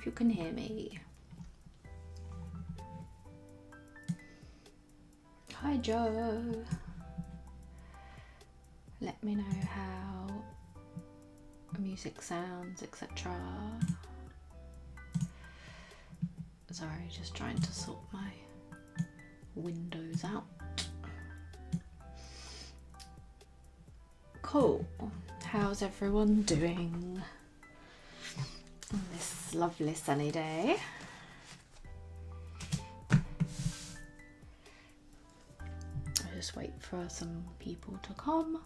if you can hear me. Hi Joe. Let me know how music sounds, etc. Sorry, just trying to sort my windows out. Cool. How's everyone doing on this lovely sunny day? I'll just wait for some people to come.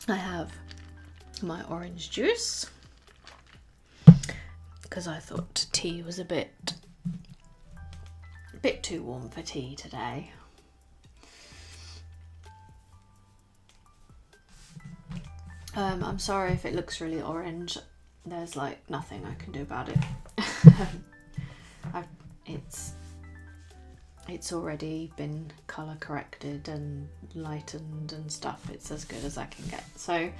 I have my orange juice because I thought tea was a bit too warm for tea today. I'm sorry if it looks really orange. There's like nothing I can do about it. It's already been colour corrected and lightened and stuff. It's as good as I can get. So I'm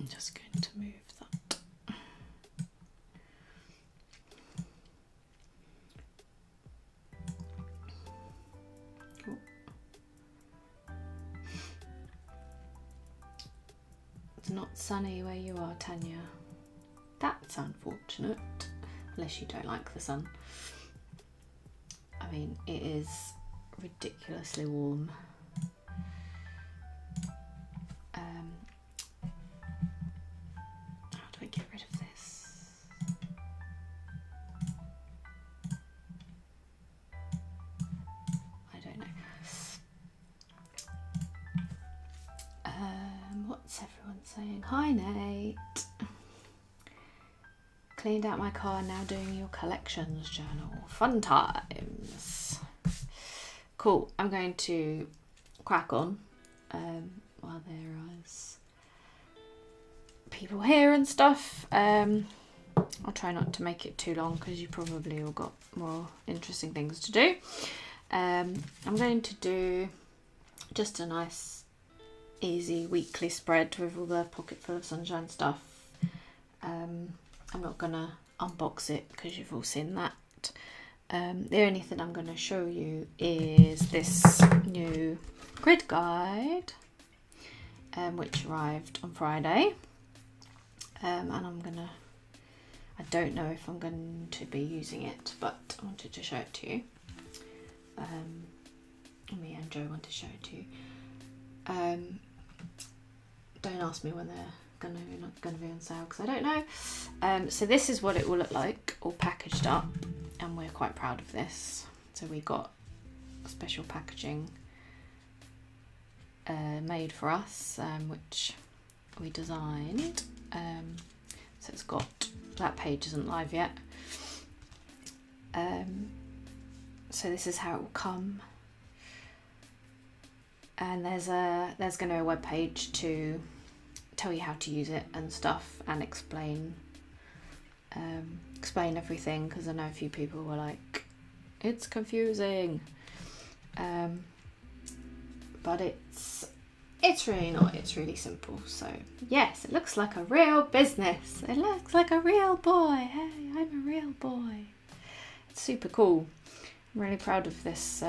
just going to move that. Oh. It's not sunny where you are, Tanya. That's unfortunate. Unless you don't like the sun. I mean, it is ridiculously warm. How do I get rid of this? I don't know. What's everyone saying? Hi, Nate. Cleaned out my car, now doing your collections journal. Fun times. Cool. I'm going to crack on while there's people here and stuff. I'll try not to make it too long because you probably all got more interesting things to do. I'm going to do just a nice easy weekly spread with all the pocket full of sunshine stuff. I'm not going to unbox it because you've all seen that. The only thing I'm going to show you is this new grid guide, which arrived on Friday. And I don't know if I'm going to be using it, but I wanted to show it to you. Me and Joe want to show it to you. Don't ask me when they're not going to be on sale because I don't know. So this is what it will look like all packaged up, and we're quite proud of this. So we got special packaging made for us, which we designed. So it's got, that page isn't live yet. So this is how it will come, and there's going to be a web page to tell you how to use it and stuff, and explain everything, because I know a few people were like, it's confusing, but it's really not. It's really simple. So yes, it looks like a real business. It looks like a real boy. Hey, I'm a real boy. It's super cool. I'm really proud of this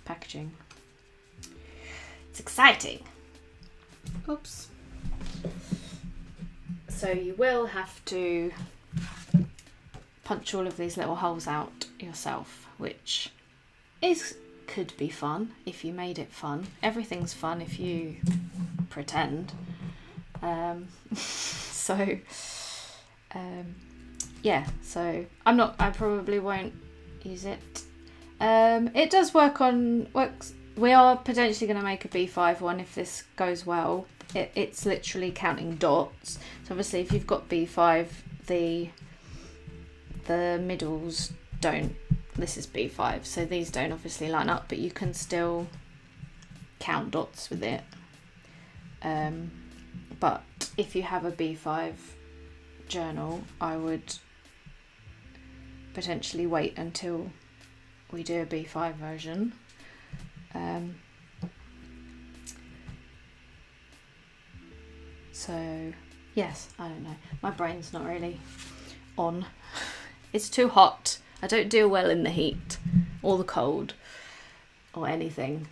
packaging. It's exciting. Oops. So you will have to punch all of these little holes out yourself, which could be fun if you made it fun. Everything's fun if you pretend. Yeah, so I probably won't use it. It does works. We are potentially going to make a B5 one if this goes well. It's literally counting dots. So obviously if you've got B5, the middles don't. This is B5, so these don't obviously line up, but you can still count dots with it. But if you have a B5 journal, I would potentially wait until we do a B5 version. So yes, I don't know. My brain's not really on. It's too hot. I don't deal well in the heat or the cold or anything.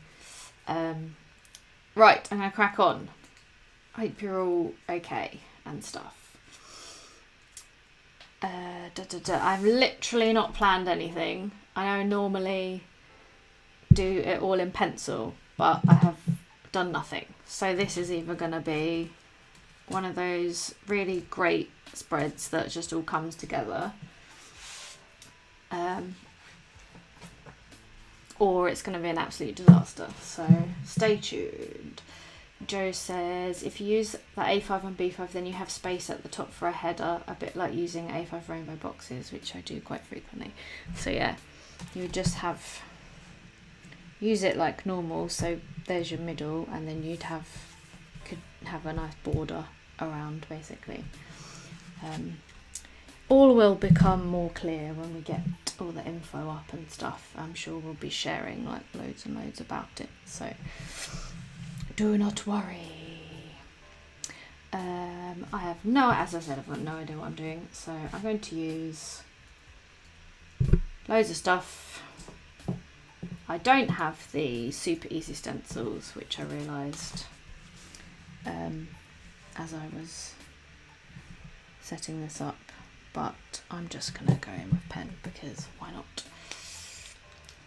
Right, I'm going to crack on. I hope you're all okay and stuff. I've literally not planned anything. I know I normally do it all in pencil, but I have done nothing. So this is either going to be one of those really great spreads that just all comes together, or it's going to be an absolute disaster. So stay tuned. Joe says, if you use the A5 and B5, then you have space at the top for a header, a bit like using A5 rainbow boxes, which I do quite frequently. So yeah, you would just use it like normal. So there's your middle, and then could have a nice border around, basically. All will become more clear when we get all the info up and stuff. I'm sure we'll be sharing like loads and loads about it. So do not worry. As I said, I've got no idea what I'm doing, so I'm going to use loads of stuff. I don't have the super easy stencils, which I realised as I was setting this up, but I'm just going to go in with pen because why not?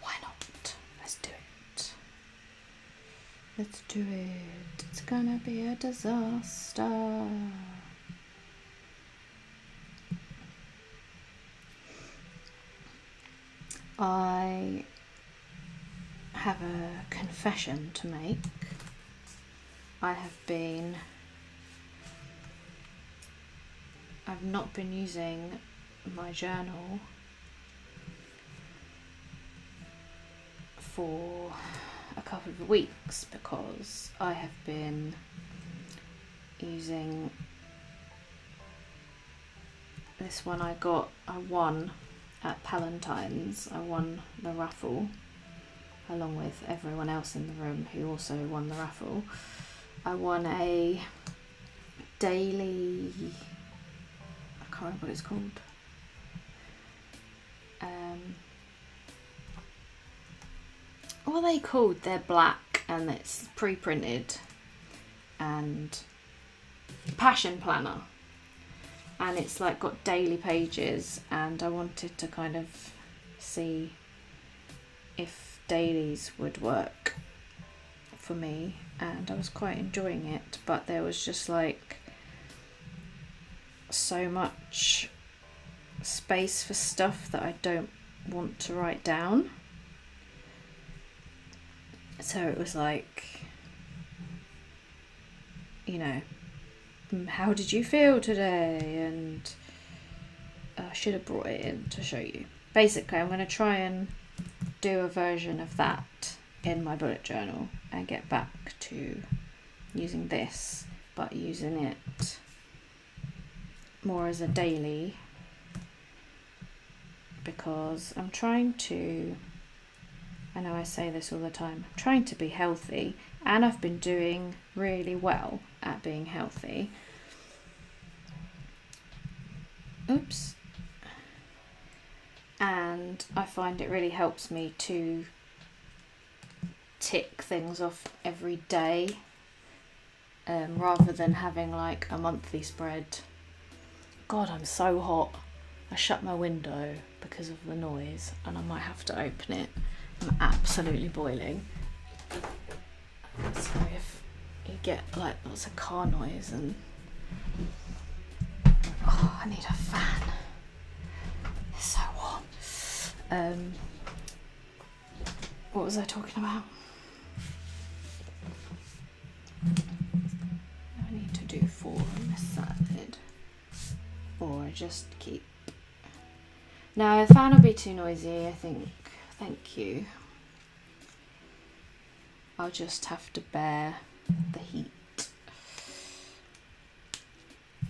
Why not? Let's do it. Let's do it. It's gonna be a disaster. I have a confession to make. I've not been using my journal for a couple of weeks because I have been using this one I won at Palentine's. I won the raffle along with everyone else in the room who also won the raffle. I won a daily, I can't remember what it's called. What are they called? They're black and it's pre-printed, and passion planner, and it's like got daily pages, and I wanted to kind of see if dailies would work for me, and I was quite enjoying it, but there was just like so much space for stuff that I don't want to write down. So it was like, you know, how did you feel today? And I should have brought it in to show you. Basically, I'm going to try and do a version of that in my bullet journal and get back to using this, but using it more as a daily, because I'm trying to, I know I say this all the time, I'm trying to be healthy, and I've been doing really well at being healthy. Oops. And I find it really helps me to tick things off every day, rather than having like a monthly spread. God, I'm so hot. I shut my window because of the noise and I might have to open it. I'm absolutely boiling. So if you get like lots of car noise and I need a fan. It's so warm. What was I talking about? I need to do 4 on this side, or I just keep. No, the fan will be too noisy, I think. Thank you. I'll just have to bear the heat.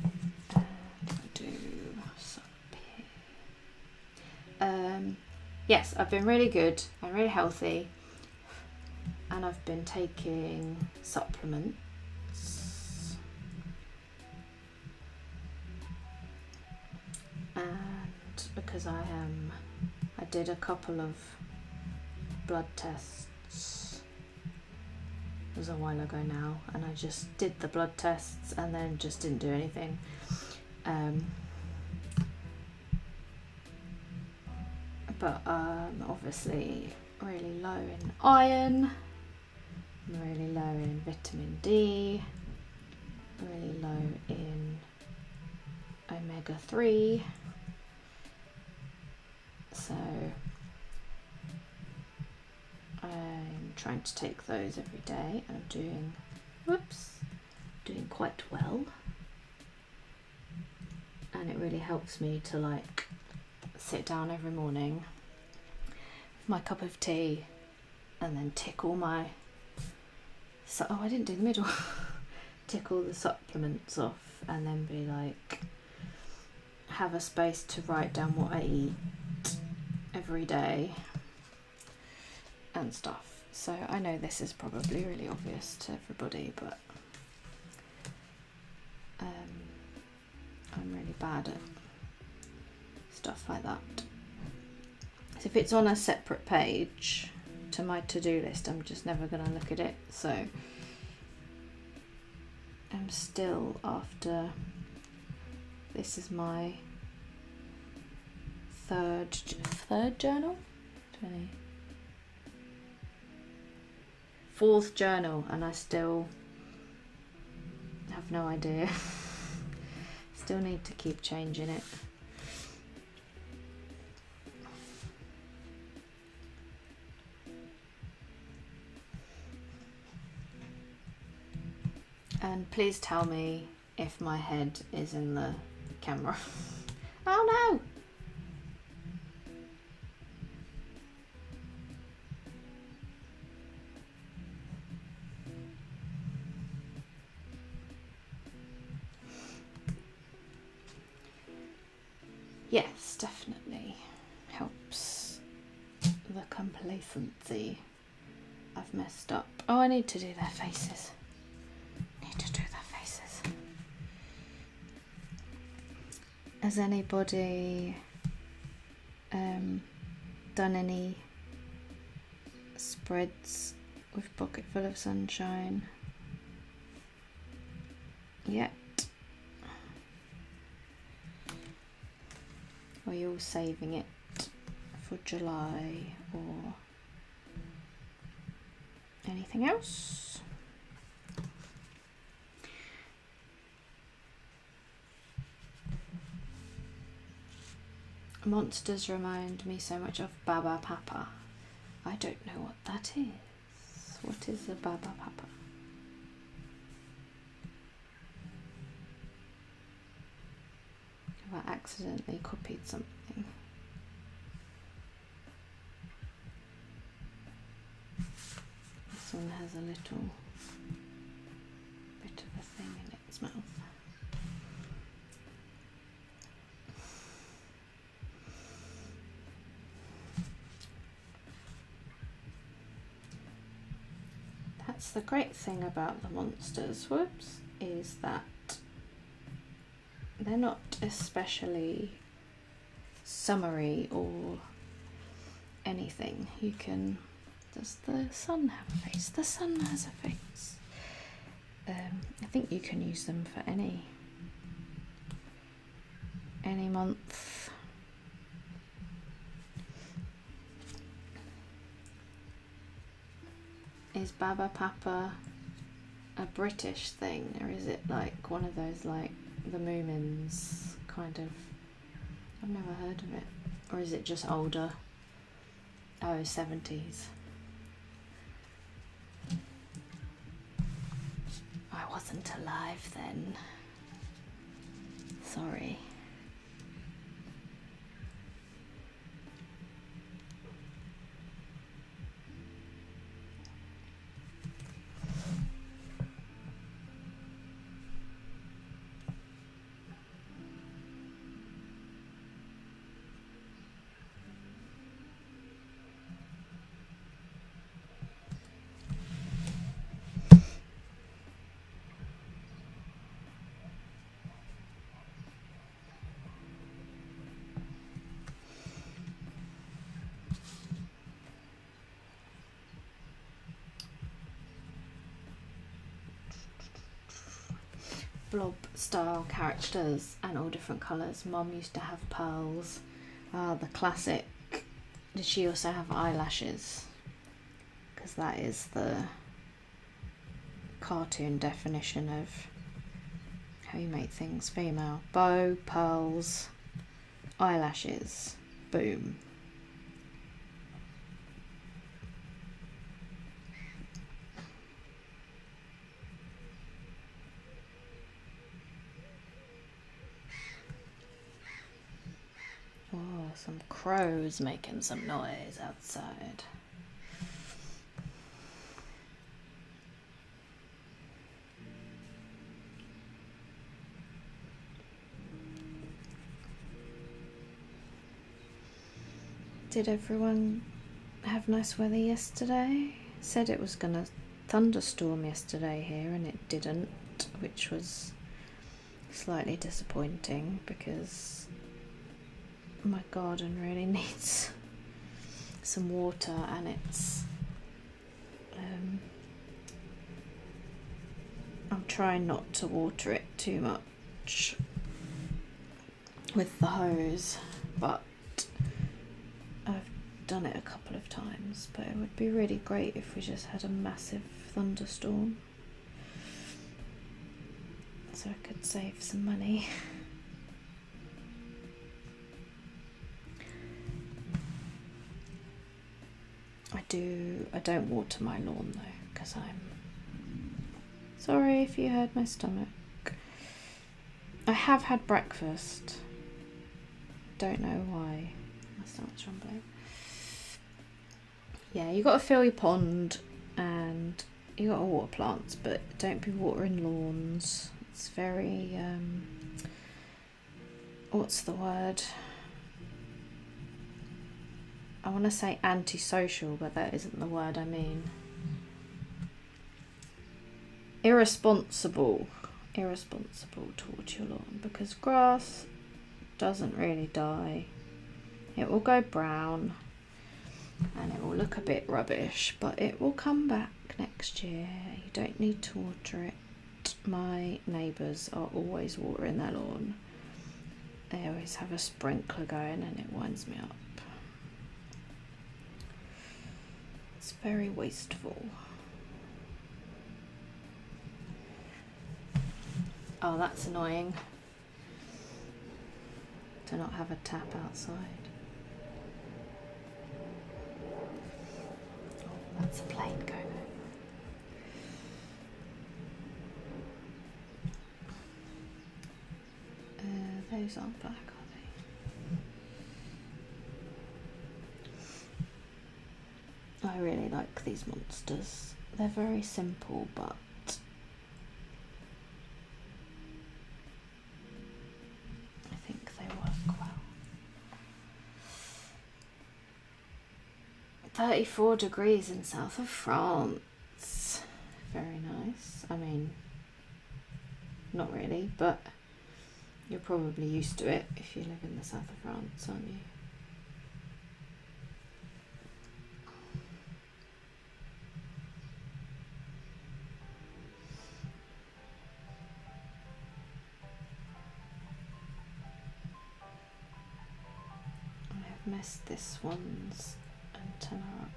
And I do so here. Yes, I've been really good. I'm really healthy, and I've been taking supplements. because I did a couple of blood tests. It was a while ago now, and I just did the blood tests and then just didn't do anything. But obviously really low in iron, really low in vitamin D, really low in omega-3, so I'm trying to take those every day, and I'm doing quite well, and it really helps me to like sit down every morning with my cup of tea and then tick all my I didn't do the middle tick all the supplements off, and then be like, have a space to write down what I eat every day and stuff. So I know this is probably really obvious to everybody, but I'm really bad at stuff like that. So if it's on a separate page to my to-do list, I'm just never going to look at it. So I'm still after, this is my third journal, 4th journal, and I still have no idea. Still need to keep changing it. And please tell me if my head is in the camera. Oh no! Yes, definitely helps the complacency. I've messed up. Oh, I need to do their faces. Has anybody done any spreads with Pocket Full of Sunshine yet? Or are you all saving it for July or anything else? Monsters remind me so much of Baba Papa. I don't know what that is. What is a Baba Papa? Have I accidentally copied something? This one has a little bit of a thing in its mouth. That's the great thing about the monsters, is that they're not especially summary or anything. You can... Does the sun have a face? The sun has a face. I think you can use them for any month. Is Baba Papa a British thing, or is it like one of those like the Moomins kind of? I've never heard of it. Or is it just older? Oh, 70s. I wasn't alive then. Sorry. blob style characters and all different colours. Mum used to have pearls. The classic. Did she also have eyelashes? Because that is the cartoon definition of how you make things female. Bow, pearls, eyelashes, boom. Oh, some crows making some noise outside. Did everyone have nice weather yesterday? Said it was gonna thunderstorm yesterday here and it didn't, which was slightly disappointing because my garden really needs some water, and it's I'm trying not to water it too much with the hose, but I've done it a couple of times. But it would be really great if we just had a massive thunderstorm so I could save some money. I don't water my lawn though, because I'm sorry if you heard my stomach. I have had breakfast. Don't know why my stomach's rumbling. Yeah, you got to fill your pond and you got to water plants, but don't be watering lawns. It's very what's the word? I want to say antisocial, but that isn't the word I mean. Irresponsible to water your lawn, because grass doesn't really die. It will go brown and it will look a bit rubbish, but it will come back next year. You don't need to water it. My neighbours are always watering their lawn. They always have a sprinkler going and it winds me up. It's very wasteful. Oh, that's annoying. To not have a tap outside. Oh, that's a plane going over. Those aren't black, are they? I really like these monsters. They're very simple, but I think they work well. 34 degrees in south of France. Very nice. I mean, not really, but you're probably used to it if you live in the south of France, aren't you? Messed this one's antenna up.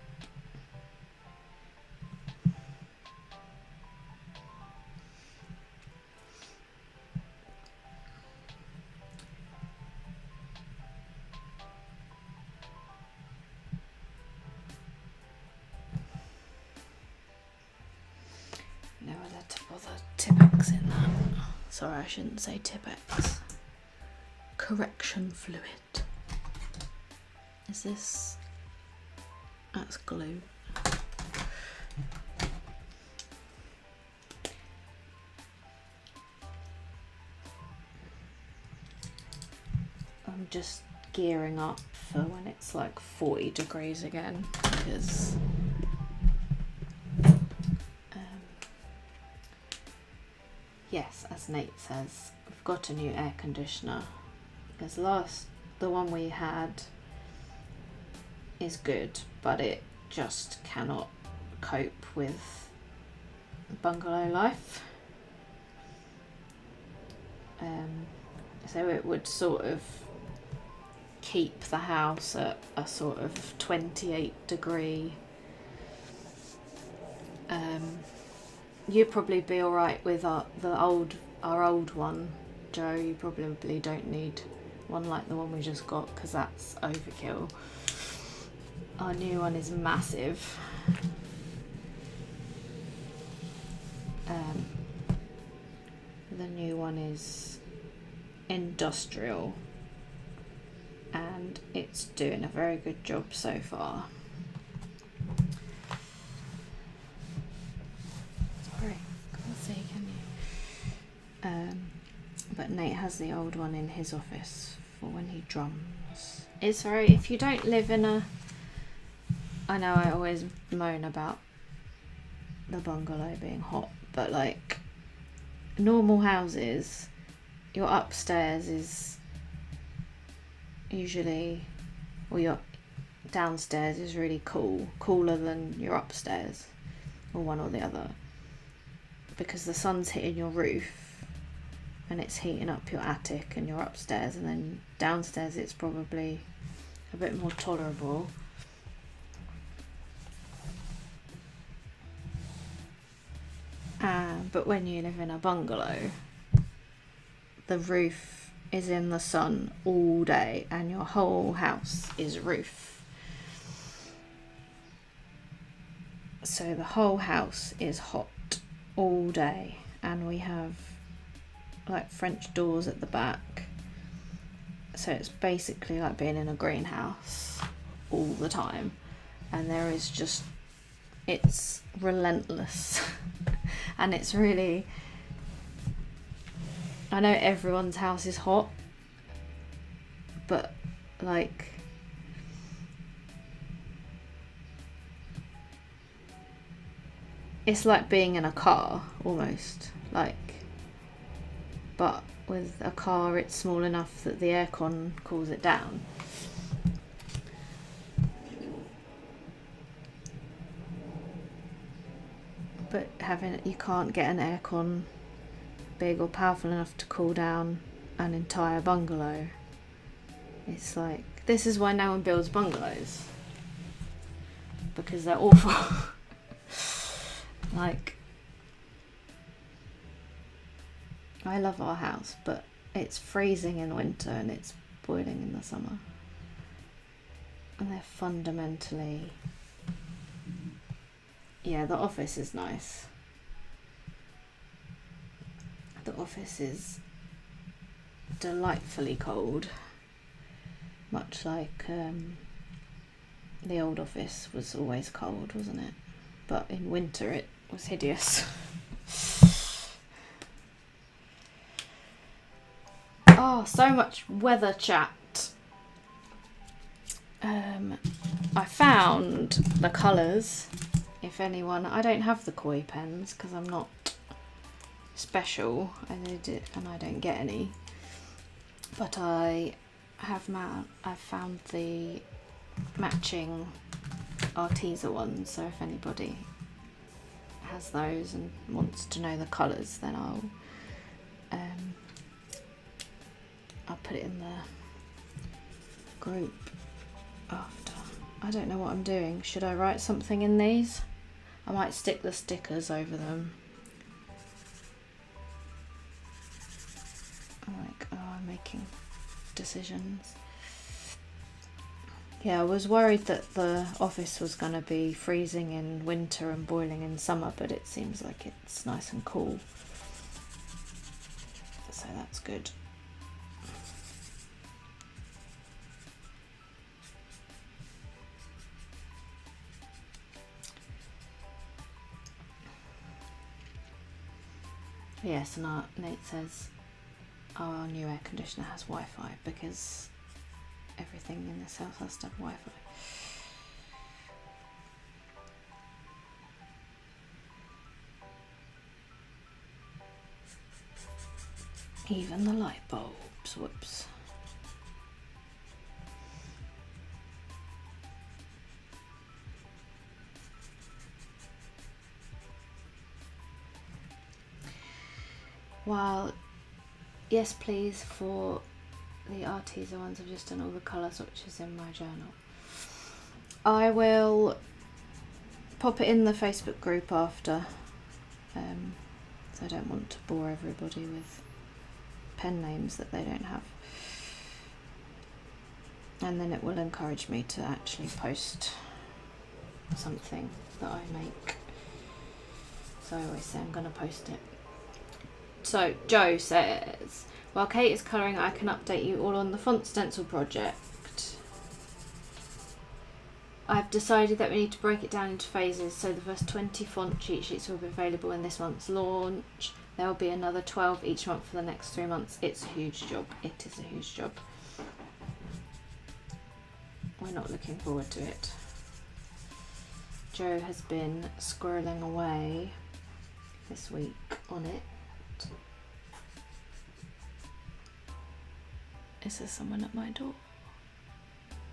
No other to bother Tipex in that. Sorry, I shouldn't say Tipex. Correction fluid. Is this? That's glue. I'm just gearing up for when it's like 40 degrees again, because yes, as Nate says, we've got a new air conditioner, because the one we had is good, but it just cannot cope with bungalow life. So it would sort of keep the house at a sort of 28-degree. You'd probably be all right with our old one, Joe. You probably don't need one like the one we just got because that's overkill. Our new one is massive. The new one is industrial and it's doing a very good job so far. Sorry, can't see, can you? But Nate has the old one in his office for when he drums. It's very, if you don't live in a, I know I always moan about the bungalow being hot, but like normal houses, your upstairs is usually, or your downstairs is really cooler than your upstairs, or one or the other, because the sun's hitting your roof and it's heating up your attic and your upstairs, and then downstairs it's probably a bit more tolerable. But when you live in a bungalow, the roof is in the sun all day and your whole house is roof. So the whole house is hot all day, and we have like French doors at the back. So it's basically like being in a greenhouse all the time, and there is just, it's relentless. And it's really, I know everyone's house is hot, but like it's like being in a car almost, like, but with a car it's small enough that the aircon cools it down. But you can't get an aircon big or powerful enough to cool down an entire bungalow. It's like, this is why no one builds bungalows, because they're awful. Like, I love our house, but it's freezing in winter and it's boiling in the summer, and they're fundamentally, yeah, the office is nice. The office is delightfully cold, much like the old office was always cold, wasn't it? But in winter it was hideous. Oh, so much weather chat. I found the colours. If anyone, I don't have the koi pens because I'm not special, and I don't get any. But I found the matching Arteza ones. So if anybody has those and wants to know the colours, then I'll put it in the group after. I don't know what I'm doing. Should I write something in these? I might stick the stickers over them. I'm making decisions. Yeah, I was worried that the office was going to be freezing in winter and boiling in summer, but it seems like it's nice and cool. So that's good. Yes, and Nate says our new air conditioner has Wi-Fi because everything in this house has to have Wi-Fi. Even the light bulbs, whoops. While yes please for the Arteza ones. I've just done all the colour swatches in my journal. I will pop it in the Facebook group after, so I don't want to bore everybody with pen names that they don't have. And then it will encourage me to actually post something that I make. So I always say I'm going to post it. So Joe says, while Kate is colouring, I can update you all on the font stencil project. I've decided that we need to break it down into phases, so the first 20 font cheat sheets will be available in this month's launch. There will be another 12 each month for the next 3 months. It's a huge job. It is a huge job. We're not looking forward to it. Joe has been squirreling away this week on it. Is there someone at my door?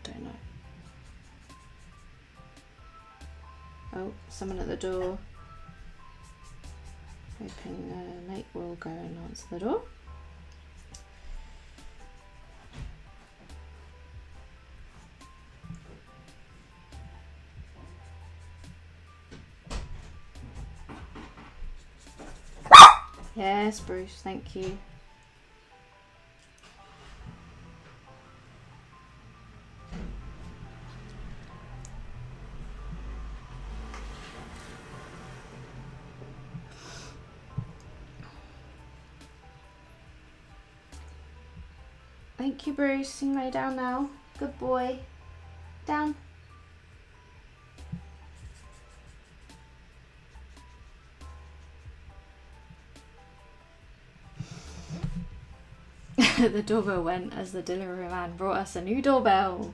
Don't know. Oh, someone at the door. Hoping Nate will go and answer the door. Yes, Bruce, thank you. Thank you, Bruce. You can lay down now. Good boy. Down. The doorbell went as the delivery man brought us a new doorbell.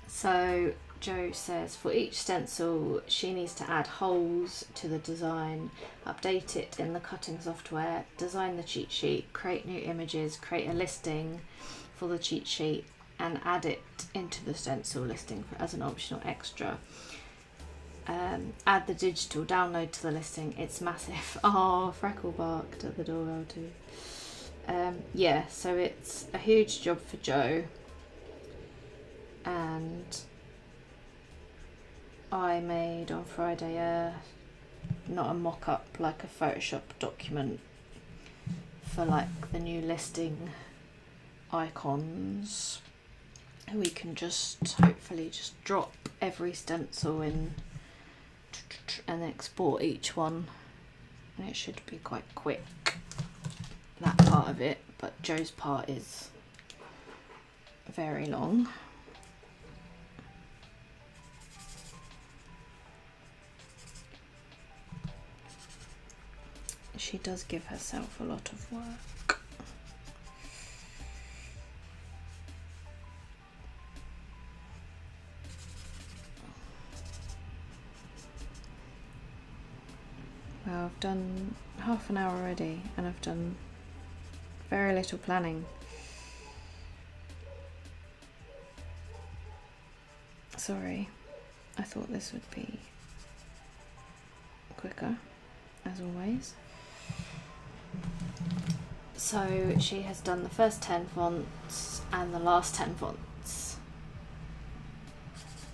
So Joe says for each stencil she needs to add holes to the design, update it in the cutting software, design the cheat sheet, create new images, create a listing for the cheat sheet and add it into the stencil listing as an optional extra. Add the digital download to the listing. It's massive. Oh, Freckle barked at the doorbell too. Yeah, so it's a huge job for Joe. And I made on Friday not a mock-up, like a Photoshop document for like the new listing icons. We can just hopefully just drop every stencil in and export each one, and it should be quite quick, that part of it, but Joe's part is very long. She does give herself a lot of work. Well, I've done half an hour already and I've done very little planning. Sorry, I thought this would be quicker, as always. So she has done the first 10 fonts and the last 10 fonts.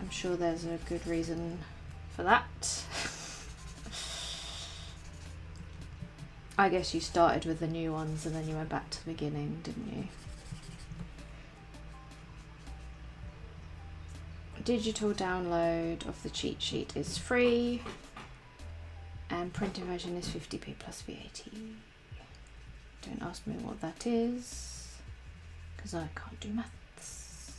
I'm sure there's a good reason for that. I guess you started with the new ones and then you went back to the beginning, didn't you? Digital download of the cheat sheet is free and printed version is 50p plus VAT. Don't ask me what that is because I can't do maths.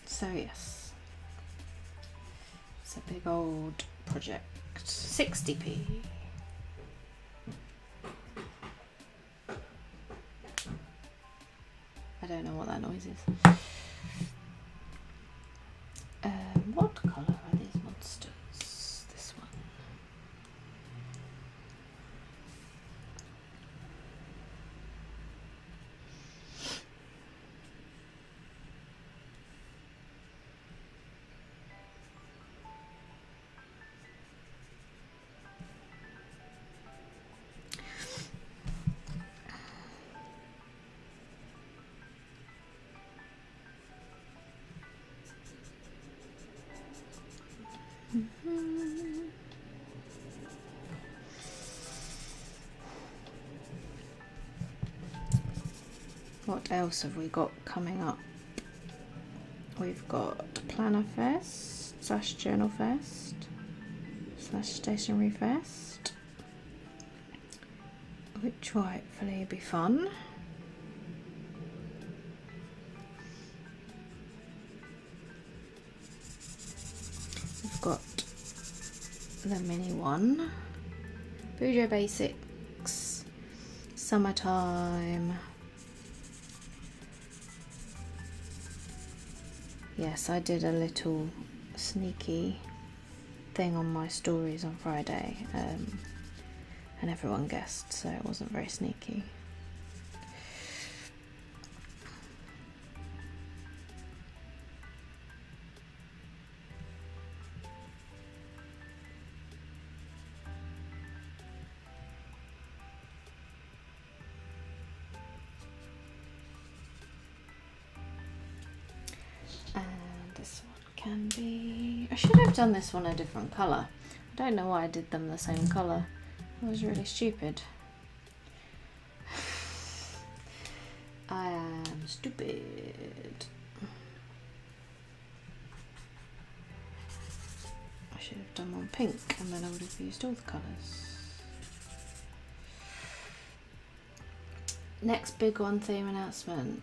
So yes, it's a big old project. 60p. I don't know what that noise is. What colour are these monsters? This one. What else have we got coming up? We've got Planner Fest / Journal Fest / Stationery Fest, which will hopefully be fun. We've got the mini one, Bujo Basics, Summertime. Yes, I did a little sneaky thing on my stories on Friday, and everyone guessed, so it wasn't very sneaky. This one can be... I should have done this one a different colour. I don't know why I did them the same colour. I was really stupid. I am stupid. I should have done one pink and then I would have used all the colours. Next big one, theme announcement.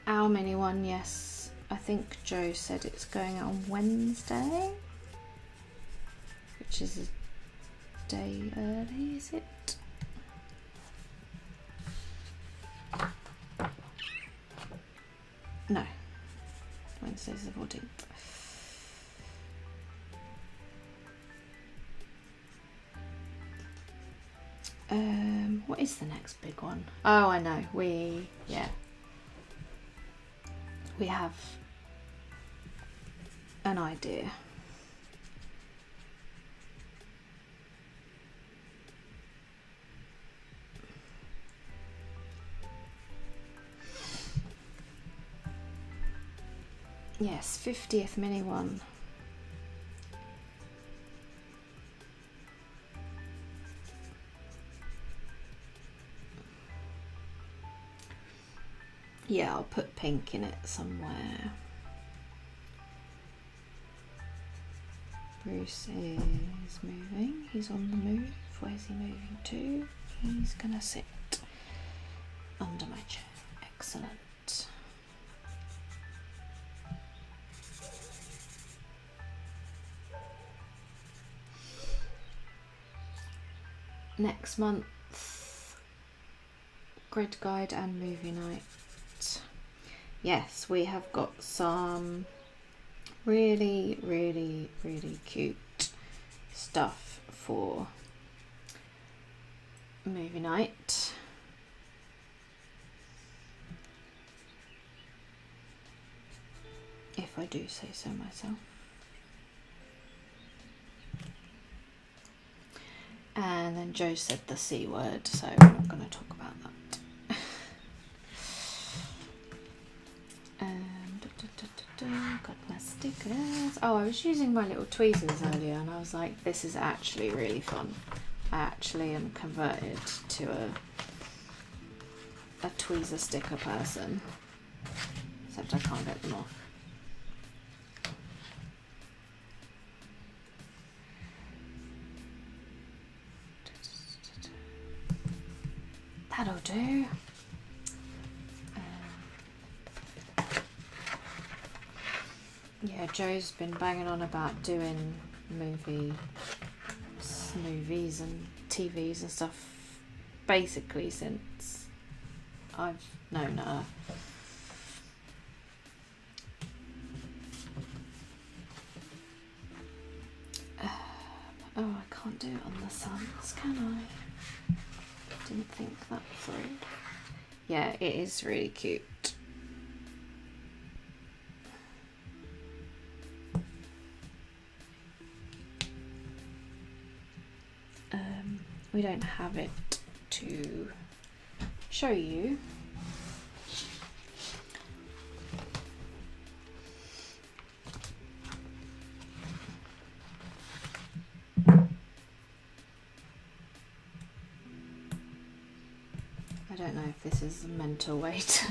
Our mini one, yes. I think Joe said it's going out on Wednesday, which is a day early, is it? No, Wednesday's the 14th. What is the next big one? Oh, I know. We have an idea. Yes, 50th mini one. Yeah, I'll put pink in it somewhere. Bruce is moving. He's on the move. Where's he moving to? He's gonna sit under my chair. Excellent. Next month, grid guide and movie night. Yes, we have got some really cute stuff for movie night. If I do say so myself. And then Joe said the C word, so we're not going to talk about that. Got my stickers. Oh, I was using my little tweezers earlier and I was like, this is actually really fun. I actually am converted to a tweezer sticker person, except I can't get them off. That'll do. Yeah, Joe's been banging on about doing movies and TVs and stuff basically since I've known her. Oh, I can't do it on the suns, can I? Didn't think that through. Yeah, it is really cute. We don't have it to show you. don't know if this is a mental way to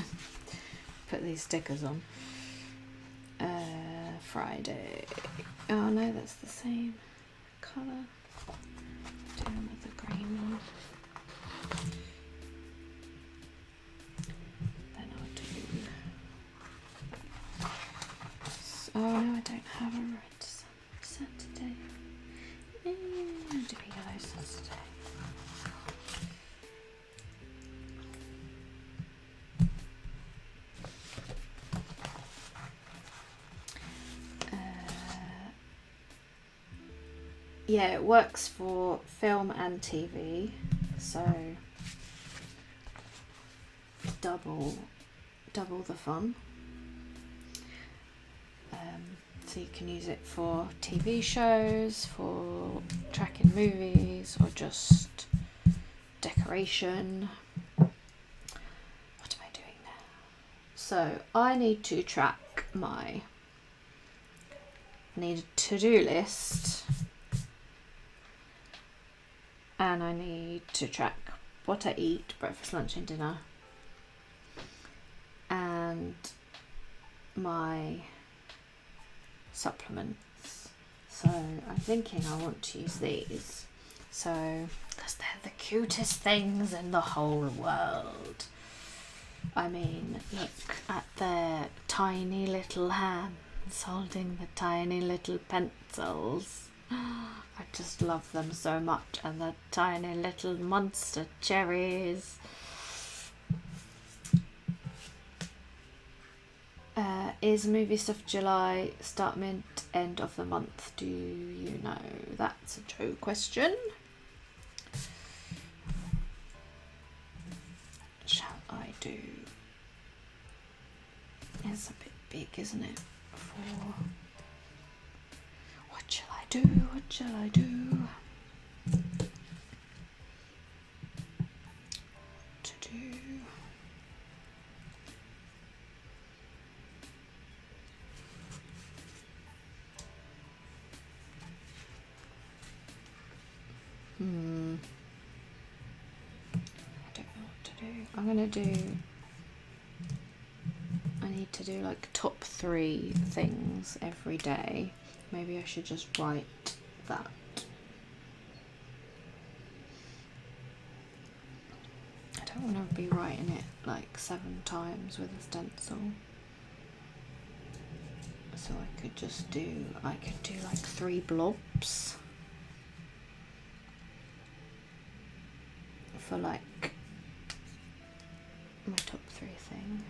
put these stickers on. Friday. Oh no, that's the same colour. Do them with the green one. Then I'll do. Oh no, I don't have a red Saturday. I'll do a yellow Saturday. Yeah, it works for film and TV, so double the fun. So you can use it for TV shows, for tracking movies, or just decoration. What am I doing now? So I need to track I need a to-do list. And I need to track what I eat, breakfast, lunch and dinner. And my supplements. So I'm thinking I want to use these. So, because they're the cutest things in the whole world. I mean, look at their tiny little hands holding the tiny little pencils. I just love them so much, and the tiny little monster cherries. Is movie stuff July, start mid, end of the month? Do you know? That's a true question. Shall I do? It's a bit big, isn't it? For what shall I do? What shall I do? To do. I don't know what to do. I'm gonna do. I need to do like top 3 things every day. Maybe I should just write that. I don't want to be writing it like 7 times with a stencil. So I could just do, I could do like 3 blobs. For like my top 3 thing.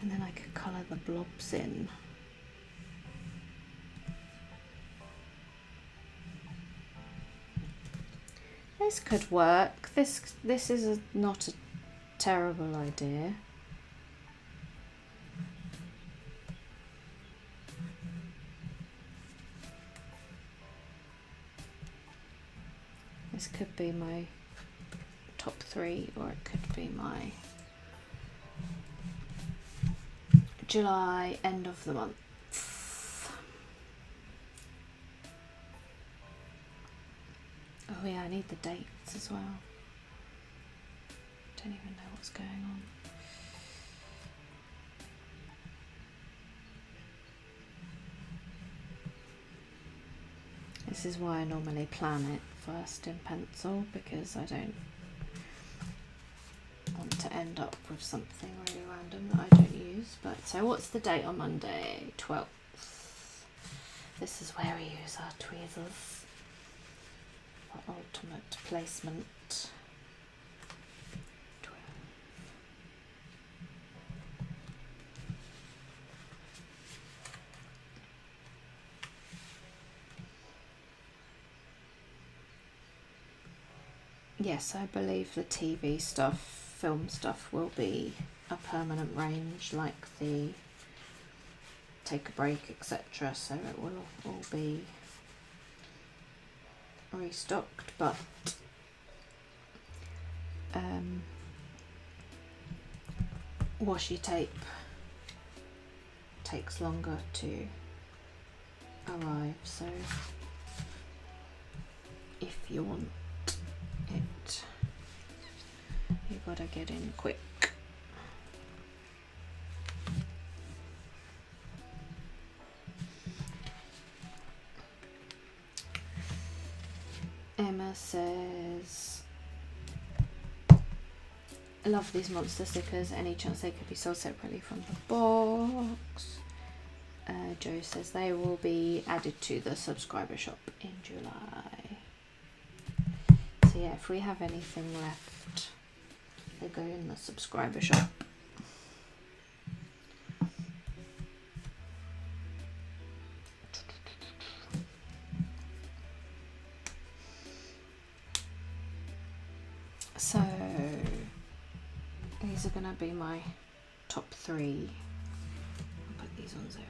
And then I could colour the blobs in. This could work. This is not a terrible idea. This could be my top 3, or it could be my July, end of the month. Oh yeah, I need the dates as well. Don't even know what's going on. This is why I normally plan it first in pencil, because I don't want to end up with something really random that I don't use. But so what's the date on Monday? 12th. This is where we use our tweezers for ultimate placement. 12. Yes, I believe the TV stuff, film stuff will be a permanent range, like the take a break, etc. So it will all be restocked, but washi tape takes longer to arrive, so if you want it, you gotta get in quick. Emma says, I love these monster stickers. Any chance they could be sold separately from the box? Joe says they will be added to the subscriber shop in July. So yeah, if we have anything left, they go in the subscriber shop. So these are going to be my top 3. I'll put these ones over here.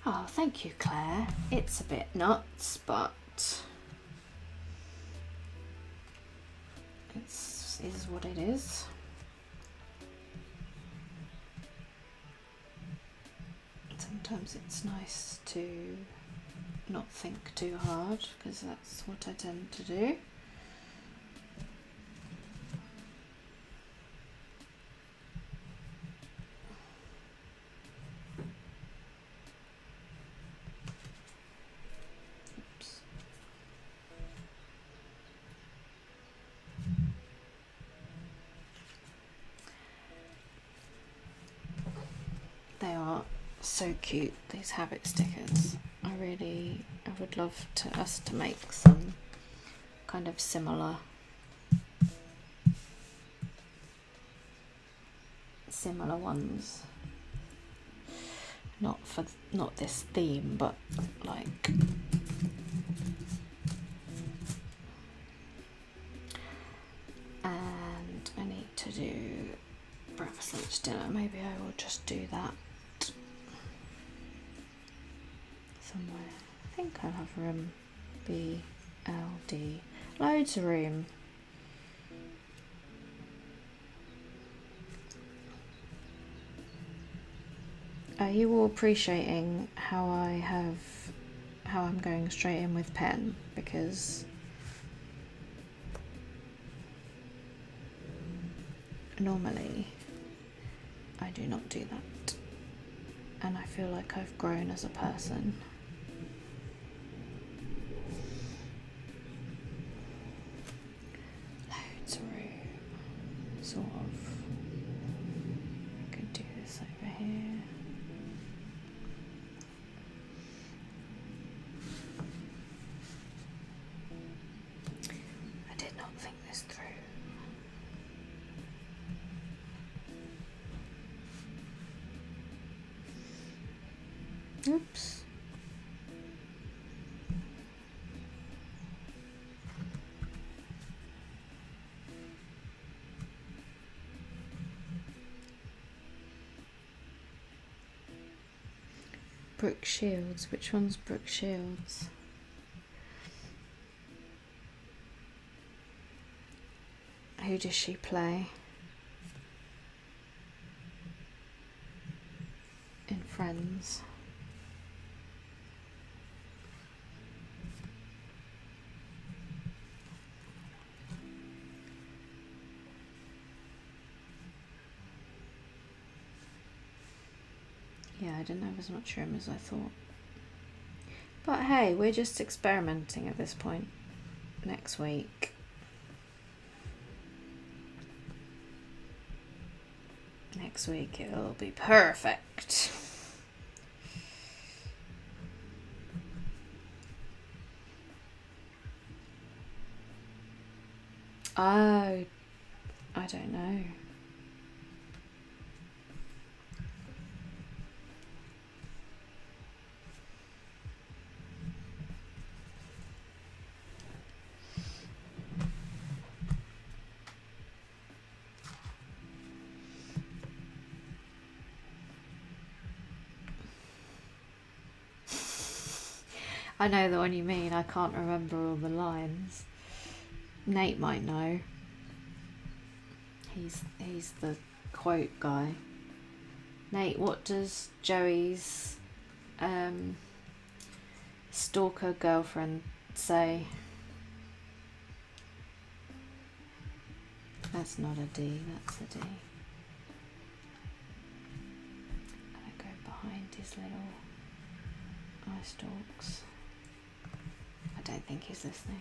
Oh, thank you, Claire. It's a bit nuts, but it is what it is. Sometimes it's nice to not think too hard, because that's what I tend to do. Oops. They are so cute, these habit stickers. I would love us to make some kind of similar ones. Not this theme, but like and I need to do breakfast, lunch, dinner. Maybe I will just do that somewhere. I think I'll have room. BLD. Loads of room. Are you all appreciating how I'm going straight in with pen? Because normally I do not do that, and I feel like I've grown as a person. Loads of room, sort of. I could do this over here. I did not think this through. Oops. Brooke Shields. Which one's Brooke Shields? Who does she play in Friends? Yeah, I didn't have as much room as I thought. But hey, we're just experimenting at this point. Next week it'll be perfect. Oh, I don't know. I know the one you mean. I can't remember all the lines. Nate might know. He's the quote guy. Nate, what does Joey's stalker girlfriend say? That's not a D, that's a D. Gonna go behind his little eye stalks. I don't think he's listening.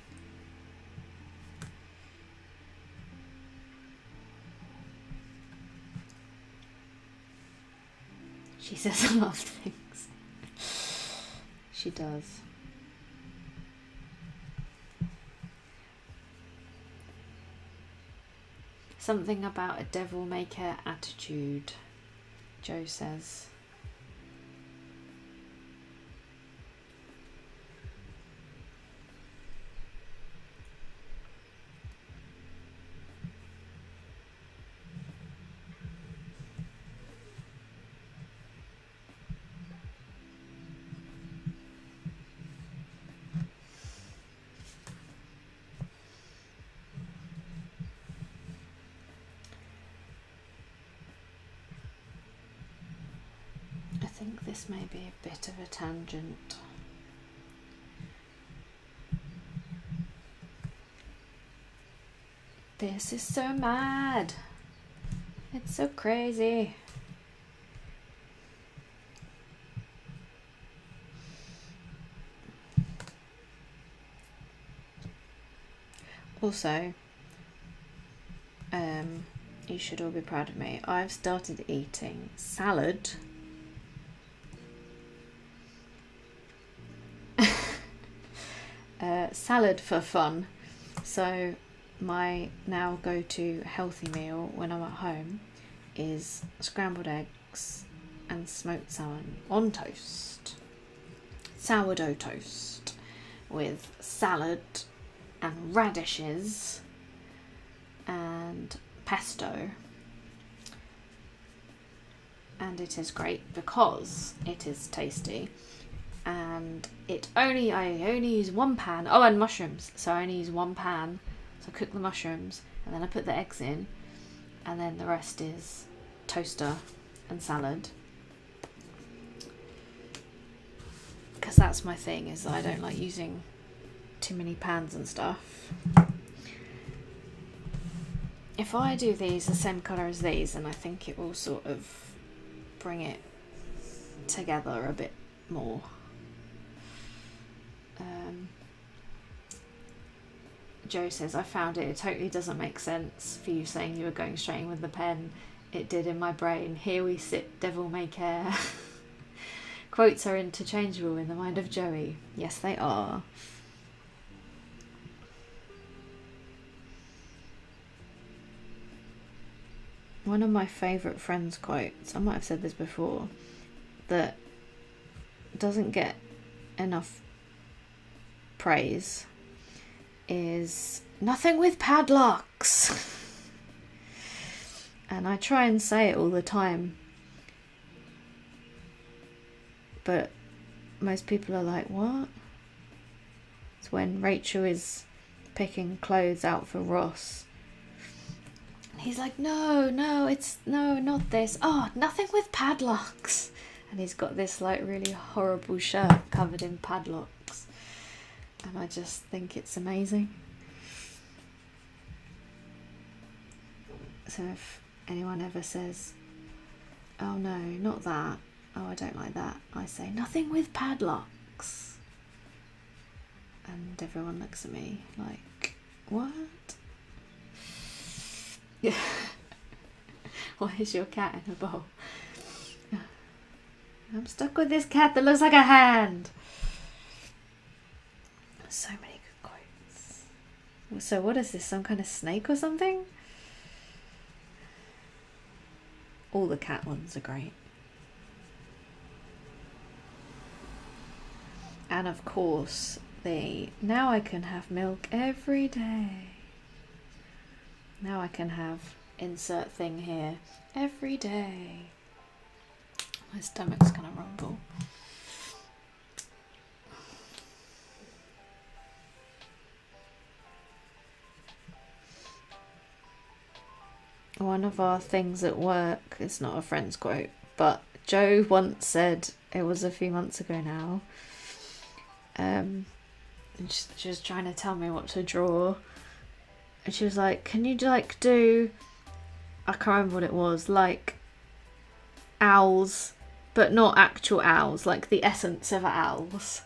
She says a lot of things. She does. Something about a devil may care attitude, Joe says. I think this may be a bit of a tangent. This is so mad. It's so crazy. Also, you should all be proud of me. I've started eating salad. Salad for fun. So my now go-to healthy meal when I'm at home is scrambled eggs and smoked salmon on toast. Sourdough toast with salad and radishes and pesto. And it is great because it is tasty. And I only use one pan. Oh, and mushrooms. So I only use one pan. So I cook the mushrooms and then I put the eggs in, and then the rest is toaster and salad. Because that's my thing, is that I don't like using too many pans and stuff. If I do these the same colour as these, then I think it will sort of bring it together a bit more. Joe says, I found it totally doesn't make sense for you saying you were going straight in with the pen. It did in my brain. Here we sit, devil may care. Quotes are interchangeable in the mind of Joey. Yes, they are. One of my favourite Friends quotes, I might have said this before, that doesn't get enough praise is nothing with padlocks. And I try and say it all the time, but most people are like, what? It's when Rachel is picking clothes out for Ross. He's like, no, not this. Oh, nothing with padlocks. And he's got this like really horrible shirt covered in padlocks. And I just think it's amazing. So if anyone ever says, oh no, not that. Oh, I don't like that. I say, nothing with padlocks. And everyone looks at me like, what? Yeah. Why is your cat in a bowl? I'm stuck with this cat that looks like a hand. So many good quotes. So what is this? Some kind of snake or something? All the cat ones are great. And of course, now I can have milk every day. Now I can have insert thing here every day. My stomach's gonna rumble. one of our things at work, it's not a friend's quote, but Joe once said, it was a few months ago now, and she was trying to tell me what to draw, and she was like, can you like do, I can't remember what it was, like owls, but not actual owls, like the essence of owls.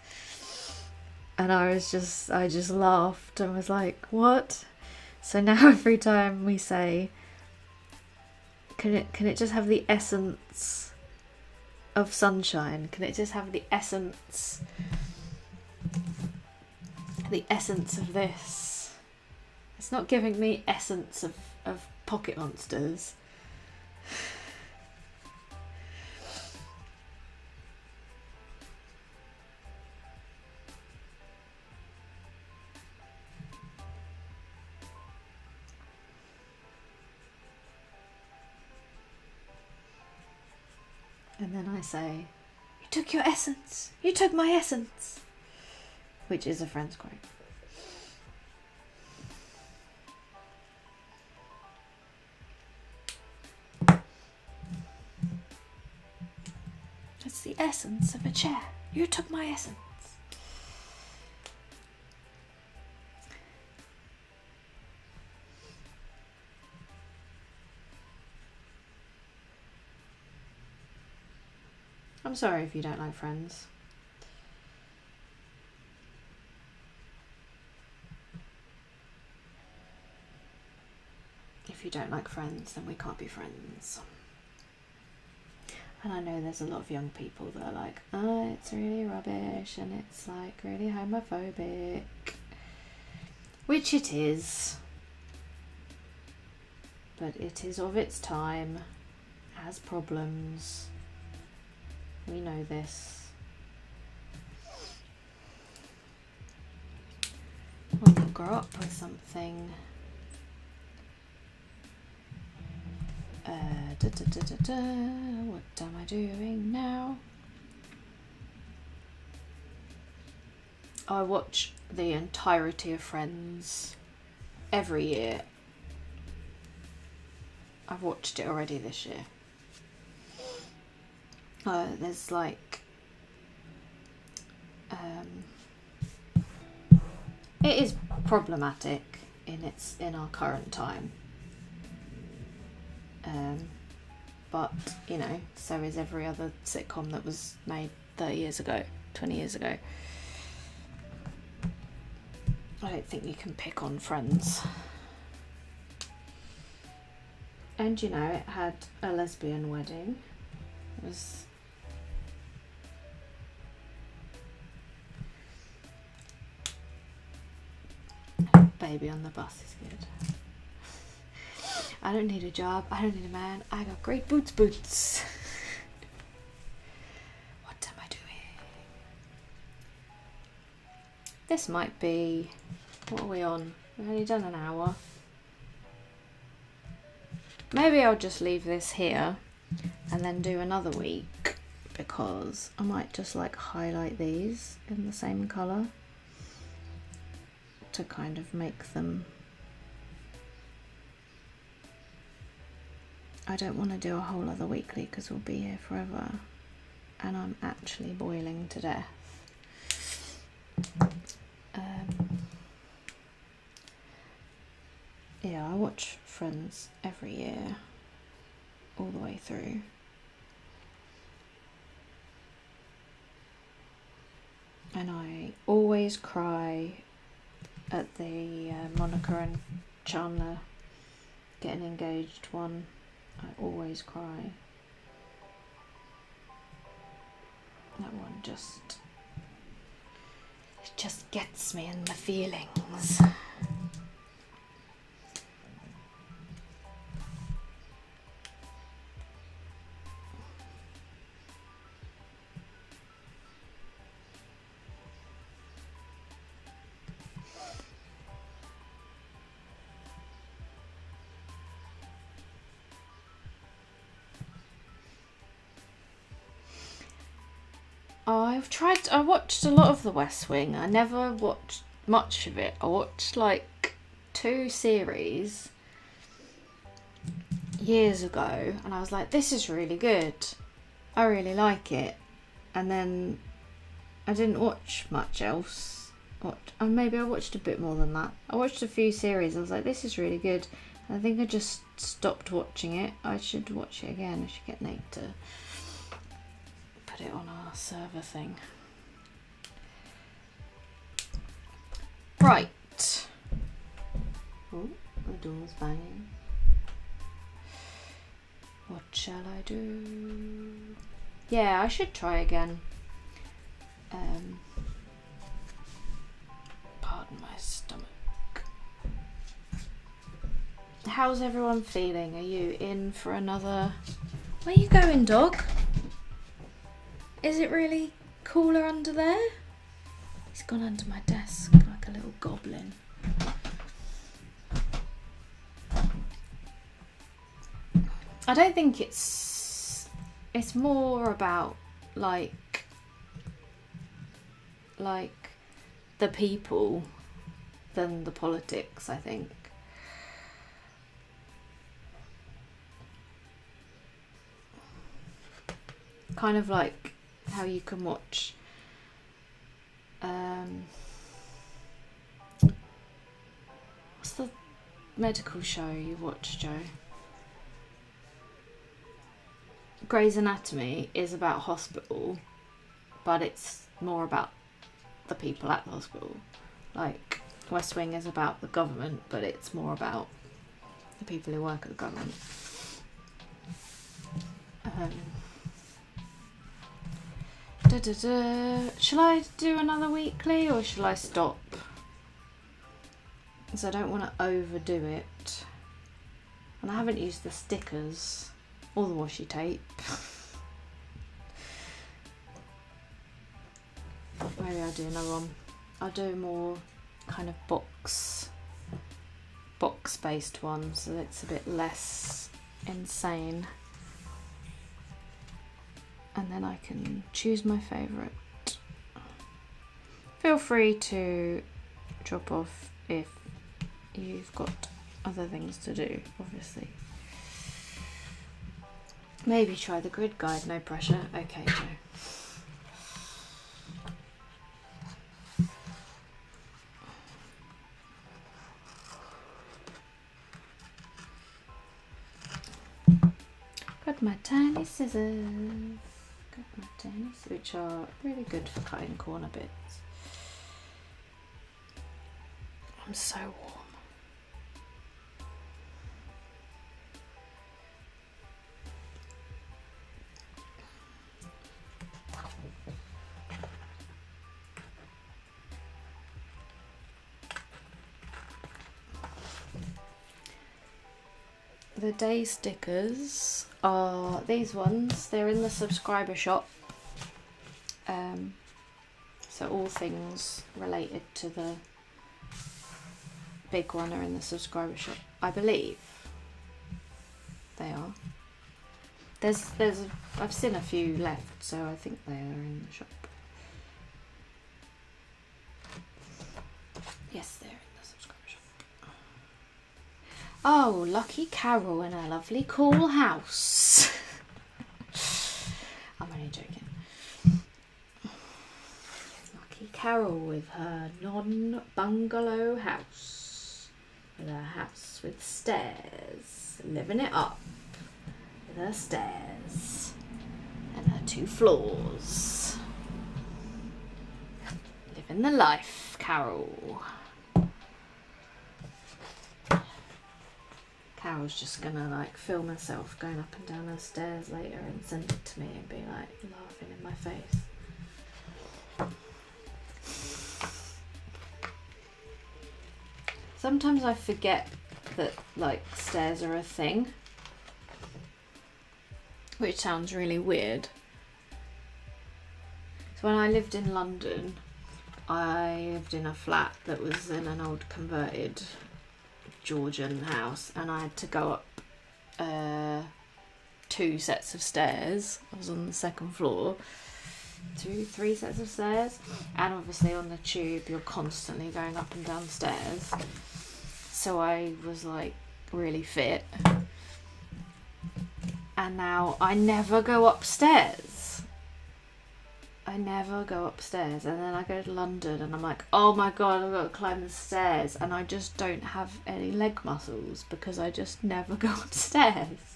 And I just laughed and was like, what? So now every time we say, can it just have the essence of sunshine? Can it just have the essence of this? It's not giving me essence of pocket monsters. And then I say, you took your essence. You took my essence. Which is a friend's quote. It's the essence of a chair. You took my essence. I'm sorry if you don't like Friends. If you don't like Friends, then we can't be friends. And I know there's a lot of young people that are like, oh, it's really rubbish and it's like really homophobic. Which it is. But it is of its time, has problems. We know this. When you grow up with something, what am I doing now? I watch the entirety of Friends every year. I've watched it already this year. There's like it is problematic in our current time, but you know, so is every other sitcom that was made 30 years ago, 20 years ago. I don't think you can pick on Friends. And you know, it had a lesbian wedding. It was Baby on the Bus is good. I don't need a job, I don't need a man, I got great boots. What am I doing? This might be, what are we on? We've only done an hour. Maybe I'll just leave this here and then do another week, because I might just like highlight these in the same colour to kind of make them, I don't want to do a whole other weekly because we'll be here forever and I'm actually boiling to death. Yeah, I watch Friends every year all the way through. And I always cry at the Monica and Chandler getting engaged one. I always cry. That one just gets me in the feelings. I watched a lot of The West Wing. I never watched much of it. I watched like 2 series years ago, and I was like, this is really good. I really like it. And then I didn't watch much else. And maybe I watched a bit more than that. I watched a few series. I was like, this is really good. And I think I just stopped watching it. I should watch it again. I should get Nate to put it on our server thing. Right. Oh, the door's banging. What shall I do? Yeah, I should try again. Pardon my stomach. How's everyone feeling? Are you in for another... Where are you going, dog? Is it really cooler under there? He's gone under my desk like a little goblin. I don't think it's more about like the people than the politics, I think. Kind of like how you can watch what's the medical show you watch, Joe? Grey's Anatomy is about hospital, but it's more about the people at the hospital. Like West Wing is about the government, but it's more about the people who work at the government. Shall I do another weekly or shall I stop? Because I don't want to overdo it. And I haven't used the stickers or the washi tape. Maybe I'll do another one. I'll do more kind of box based ones so it's a bit less insane. And then I can choose my favourite. Feel free to drop off if you've got other things to do, obviously. Maybe try the grid guide, no pressure. Okay, Joe. Got my tiny scissors. Which are really good for cutting corner bits. I'm so warm. The day stickers are these ones. They're in the subscriber shop. So all things related to the big one are in the subscriber shop, I believe. They are. I've seen a few left, so I think they are in the shop. Yes, they're in the subscriber shop. Oh, lucky Carol in her lovely cool house. I'm only joking. Lucky Carol with her non-bungalow house. With her house with stairs. Living it up. With her stairs. And her 2 floors. Living the life, Carol. Carol's just gonna like film herself going up and down her stairs later and send it to me and be like laughing in my face. Sometimes I forget that like stairs are a thing, which sounds really weird. So when I lived in London, I lived in a flat that was in an old converted Georgian house, and I had to go up 2 sets of stairs. I was on the 2nd floor. 3 sets of stairs, and obviously on the tube you're constantly going up and down stairs. So I was like really fit, And now I never go upstairs. I never go upstairs. And then I go to London and I'm like, oh my God, I've got to climb the stairs. And I just don't have any leg muscles because I just never go upstairs.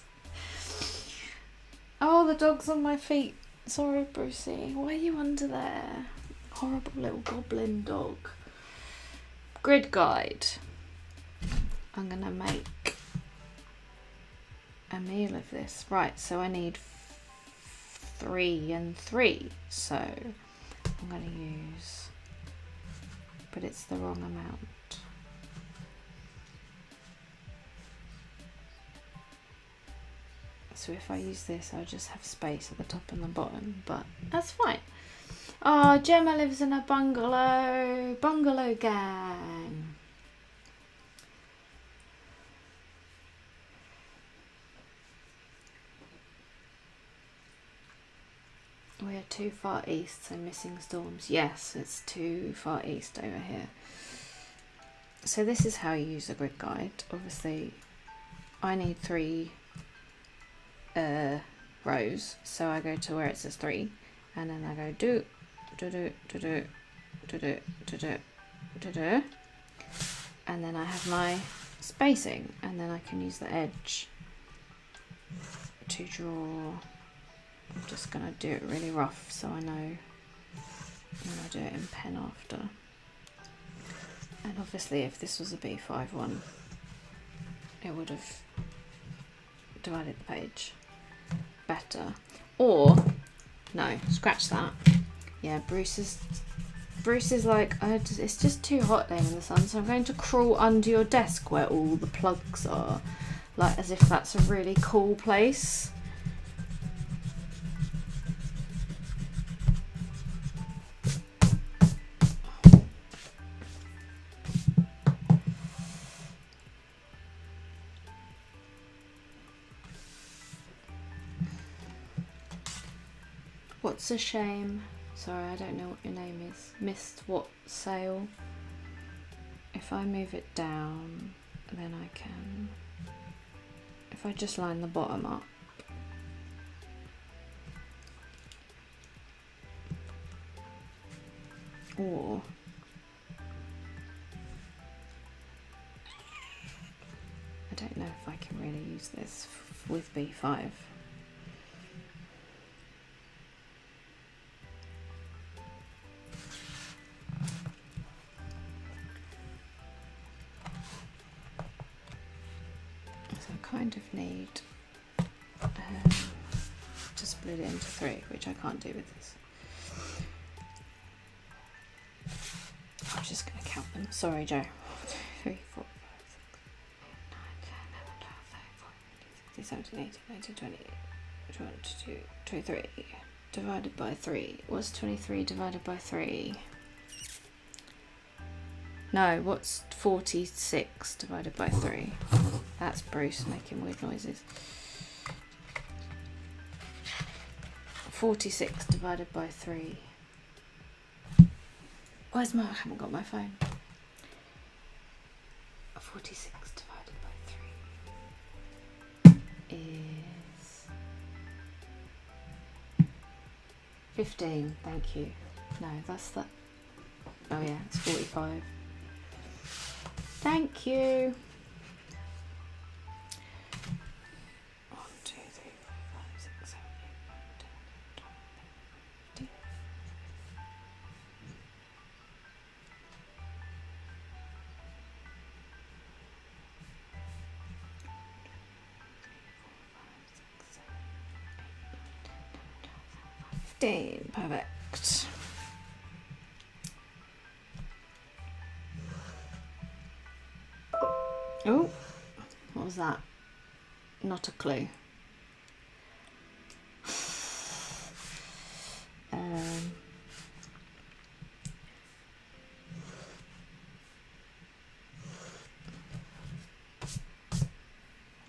Oh, the dog's on my feet. Sorry, Brucey. Why are you under there? Horrible little goblin dog. Grid guide. I'm going to make a meal of this. Right, so I need 3 and 3. So I'm going to use, but it's the wrong amount. So if I use this, I'll just have space at the top and the bottom, but that's fine. Oh, Gemma lives in a bungalow. Bungalow gang. We are too far east, so missing storms. Yes, it's too far east over here. So this is how you use the grid guide. Obviously, I need 3 rows, so I go to where it says 3, and then I go do, and then I have my spacing, and then I can use the edge to draw. I'm just going to do it really rough so I know, and I'll do it in pen after. And obviously if this was a B5 one, it would have divided the page better. Or, no, scratch that. Yeah, Bruce is like, it's just too hot laying in the sun, so I'm going to crawl under your desk where all the plugs are, like as if that's a really cool place. What's a shame? Sorry, I don't know what your name is. Missed what sale? If I move it down, then I can, if I just line the bottom up, or I don't know if I can really use this with B5. Kind of need to split it into 3, which I can't do with this. I'm just going to count them. Sorry, Joe. 1, 2, 3, 4, 5, 6, 7, 8, 9, 10, 11, 12, 13, 14, 15, 16, 17, 18, 19, 20, 21, 22, 23. Divided by 3. What's 23 divided by 3? No, what's 46 divided by 3? That's Bruce making weird noises. 46 divided by 3. Where's my, I haven't got my phone. 46 divided by 3 is 15, thank you. No, that's that. Oh yeah, it's 45. Thank you. 1, 2, 3, 4, 5, 6, 7, 8, 9, 10, 11, 12, 13, 14. Perfect. Oh, what was that? Not a clue.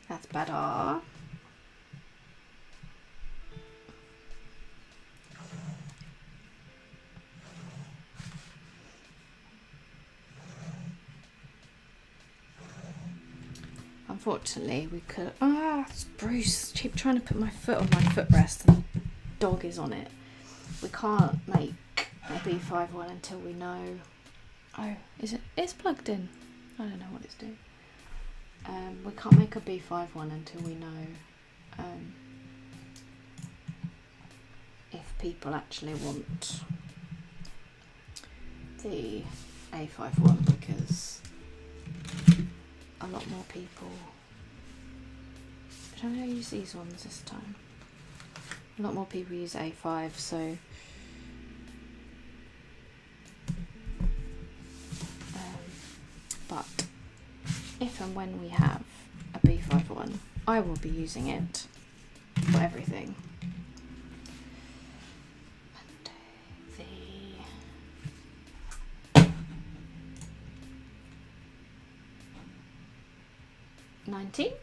That's better. I'm unfortunately we could, it's Bruce, keep trying to put my foot on my footrest and the dog is on it. We can't make a B51 until we know, it's plugged in. I don't know what it's doing. We can't make a B51 until we know if people actually want the A51, because a lot more people, should I use these ones this time? A lot more people use A5, so but if and when we have a B51, I will be using it for everything. The 19th.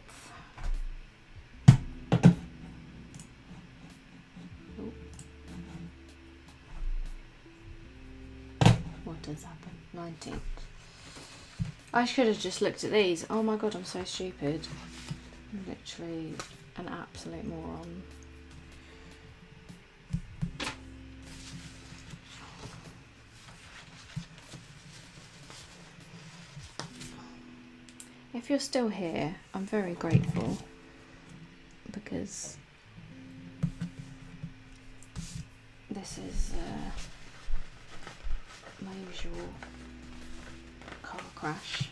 What has happened? 19th. I should have just looked at these. Oh my god, I'm so stupid. I'm literally an absolute moron. If you're still here, I'm very grateful, because this is my usual car crash.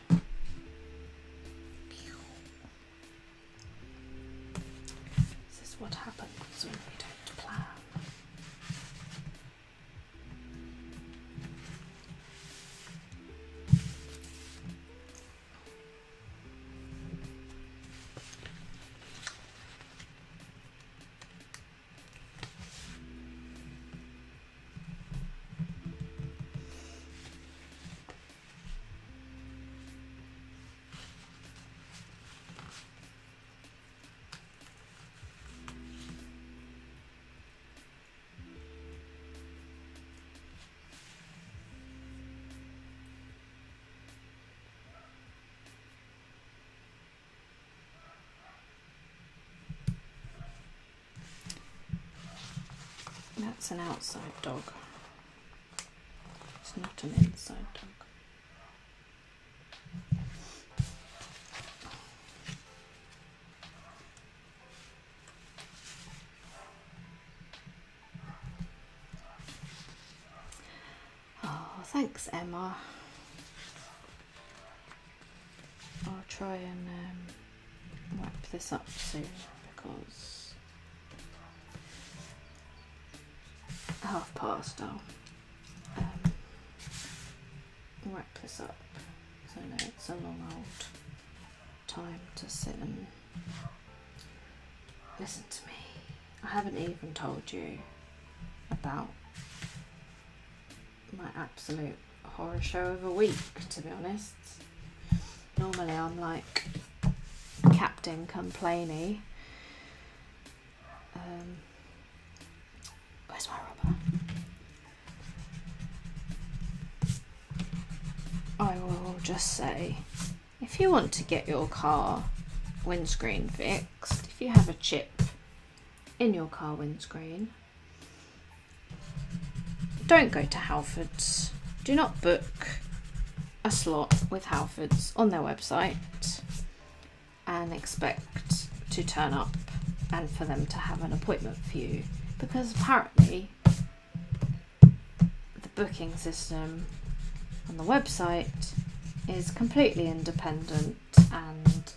This is what happens when we don't plan. That's an outside dog. It's not an inside dog. Oh, thanks, Emma. I'll try and wrap this up soon, because past, I'll wrap this up. So I know it's a long old time to sit and listen to me. I haven't even told you about my absolute horror show of a week, to be honest. Normally I'm like Captain Complainy. Where's my rubber? I will just say, if you want to get your car windscreen fixed, if you have a chip in your car windscreen, don't go to Halfords. Do not book a slot with Halfords on their website and expect to turn up and for them to have an appointment for you, because apparently the booking system on the website is completely independent and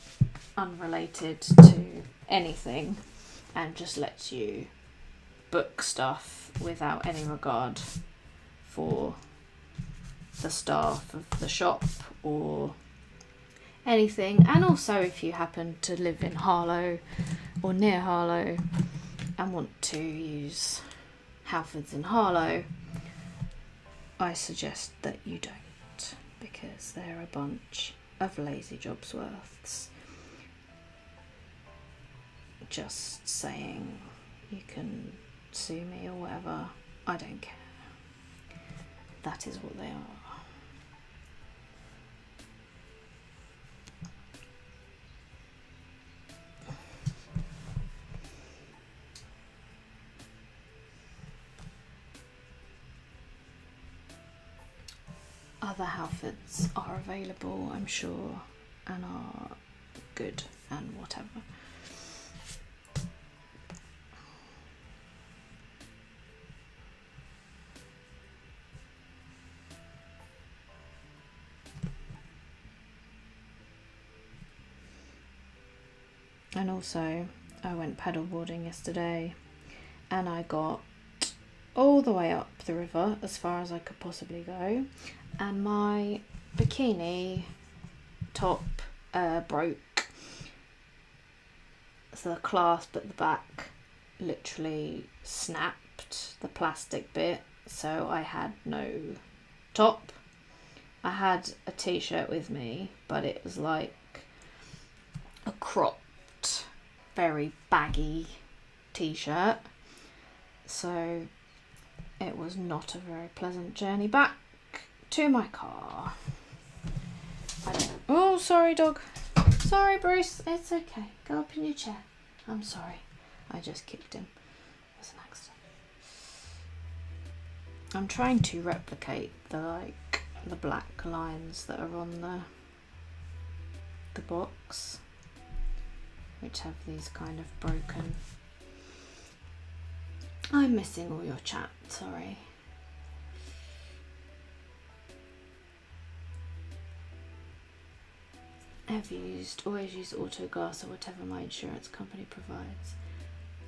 unrelated to anything, and just lets you book stuff without any regard for the staff of the shop or anything. And also, if you happen to live in Harlow or near Harlow and want to use Halfords in Harlow, I suggest that you don't, because they're a bunch of lazy jobsworths. Just saying, you can sue me or whatever, I don't care. That is what they are. other Halfords are available, I'm sure, and are good and whatever. And also, I went paddleboarding yesterday and I got all the way up the river as far as I could possibly go, and my bikini top broke. So the clasp at the back literally snapped, the plastic bit, so I had no top. I had a t-shirt with me, but it was like a cropped, very baggy t-shirt, so it was not a very pleasant journey back to my car. Oh, sorry dog. Sorry Bruce, it's okay. Go up in your chair. I'm sorry. I just kicked him. It was an accident. I'm trying to replicate the black lines that are on the box, which have these kind of broken. I'm missing all your chat, sorry. I've always used Autogas or whatever my insurance company provides.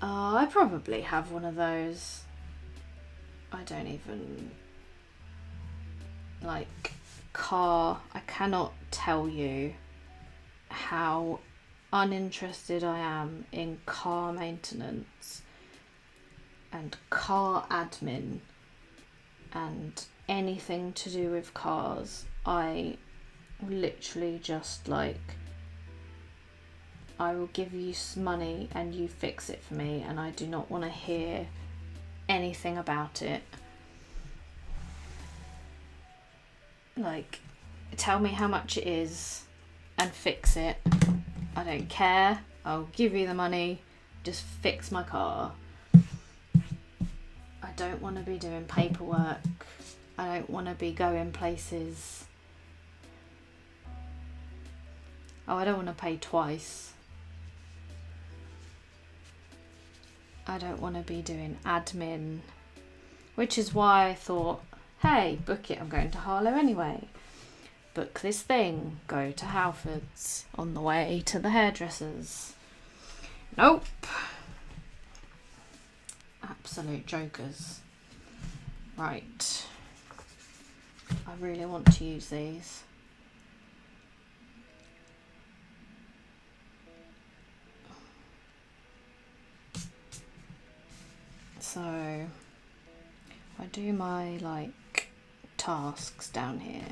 I probably have one of those. I don't even car. I cannot tell you how uninterested I am in car maintenance and car admin and anything to do with cars. I literally just I will give you some money and you fix it for me, and I do not want to hear anything about it. Tell me how much it is and fix it. I don't care. I'll give you the money. Just fix my car. I don't want to be doing paperwork. I don't want to be going places. Oh, I don't want to pay twice. I don't want to be doing admin. Which is why I thought, hey, book it. I'm going to Harlow anyway. Book this thing. Go to Halfords on the way to the hairdressers. Nope. Absolute jokers. Right. I really want to use these. So I do my tasks down here,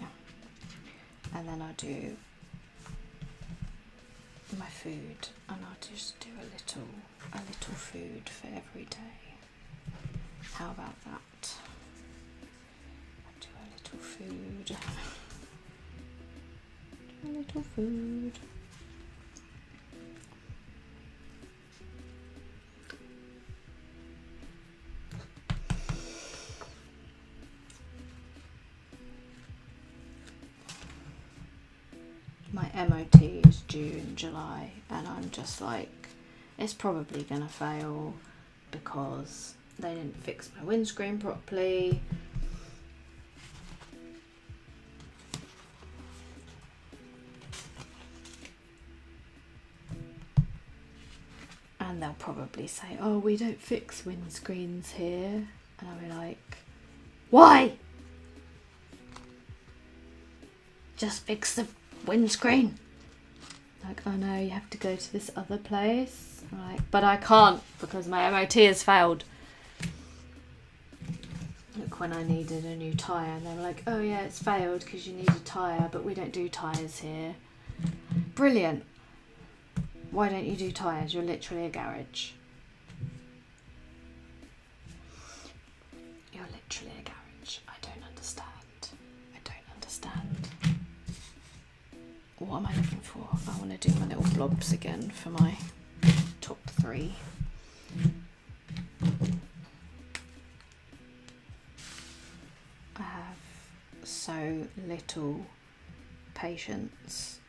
and then I do my food, and I'll just do a little food for every day. How about that? I do a little food. Do a little food. My MOT is due in July, and I'm just it's probably gonna fail because they didn't fix my windscreen properly. And they'll probably say, oh, we don't fix windscreens here. And I'll be like, why? Just fix the windscreen. Oh no, you have to go to this other place. But I can't because my MOT has failed. When I needed a new tyre, and they were like, oh yeah, it's failed because you need a tyre, but we don't do tyres here. Brilliant. Why don't you do tyres? You're literally a garage. You're literally a garage. I don't understand. What am I looking for? I want to do my little blobs again for my top 3. I have so so little patience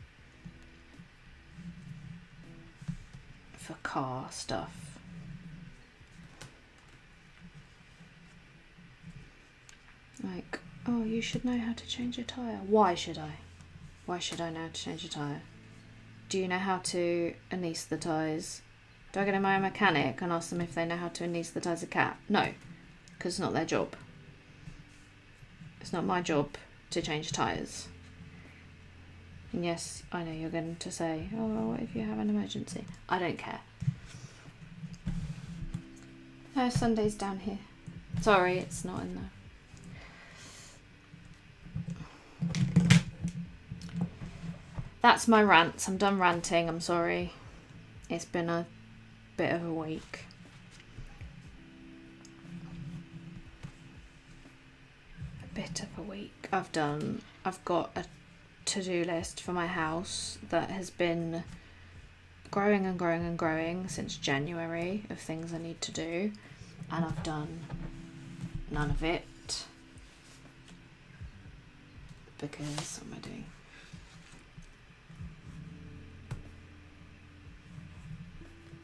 for car stuff. Like, oh, you should know how to change a tyre. Why should I? Why should I know how to change a tyre? Do you know how to anaesthetise? Do I go to my mechanic and ask them if they know how to anaesthetise a cat? No, because it's not their job. It's not my job to change tyres. And yes, I know you're going to say, oh, well, what if you have an emergency? I don't care. No, Sunday's down here. Sorry, it's not in there. That's my rants. I'm done ranting. I'm sorry. It's been a bit of a week. I've got a to-do list for my house that has been growing and growing and growing since January of things I need to do, and I've done none of it because what am I doing?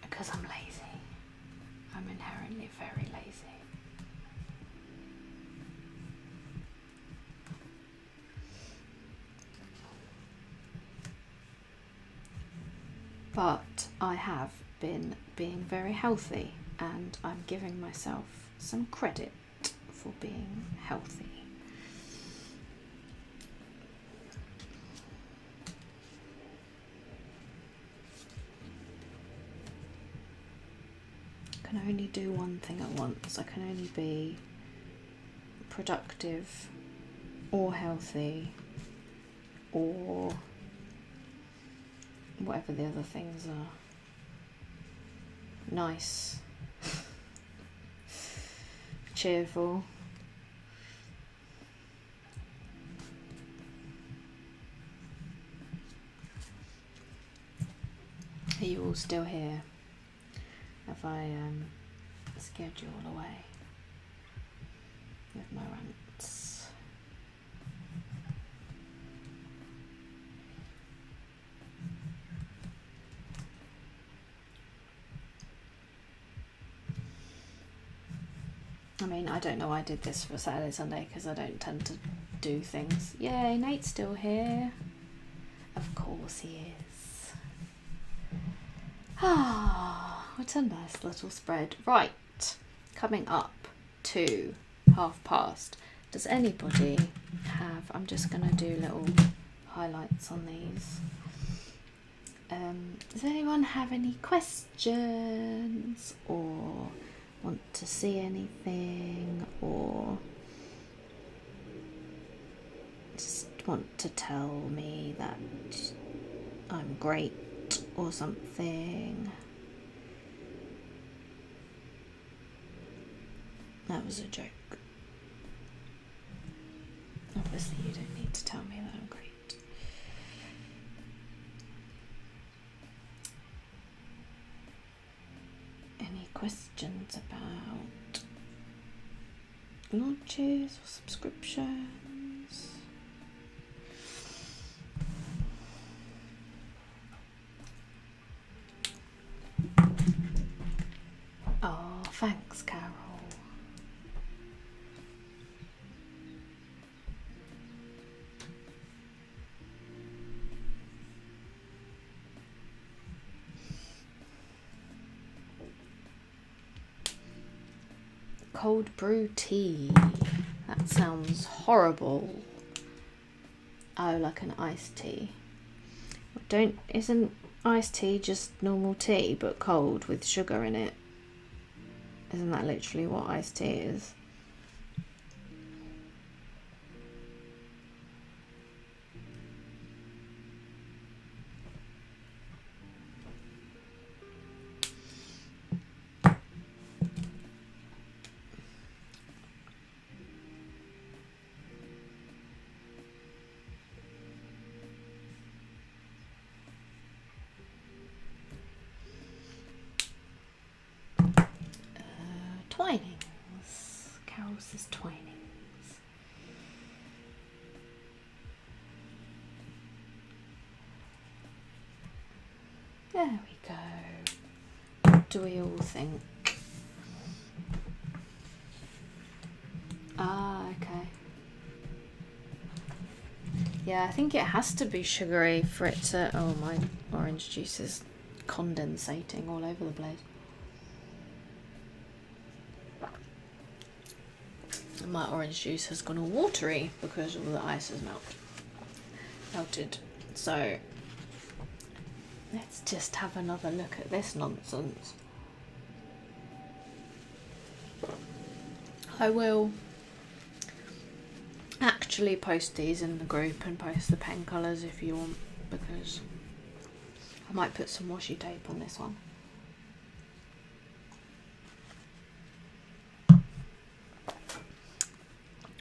Because I'm lazy. I'm inherently very lazy. But I have been being very healthy, and I'm giving myself some credit for being healthy. I can only do one thing at once. I can only be productive or healthy or whatever the other things are. Nice. Cheerful. Are you all still here? Have I scared you all away with my rants? I mean, I don't know why I did this for Saturday, Sunday, because I don't tend to do things. Yay, Nate's still here. Of course he is. Ah, it's a nice little spread. Right, coming up to past. Does anybody have, I'm just going to do little highlights on these. Does anyone have any questions or want to see anything or just want to tell me that I'm great or something? That was a joke. Obviously you don't need to tell me that I'm great. Any questions about launches or subscriptions? Oh, thanks, Carol. Cold brew tea. That sounds horrible. Oh, like an iced tea. Isn't iced tea just normal tea but cold with sugar in it? Isn't that literally what iced tea is? Twinings. Carol says Twinings. There we go. What do we all think? Ah, okay. Yeah, I think it has to be sugary for it to... Oh, my orange juice is condensating all over the place. And my orange juice has gone all watery because all the ice has melted. So let's just have another look at this nonsense. I will actually post these in the group and post the pen colours if you want, because I might put some washi tape on this one.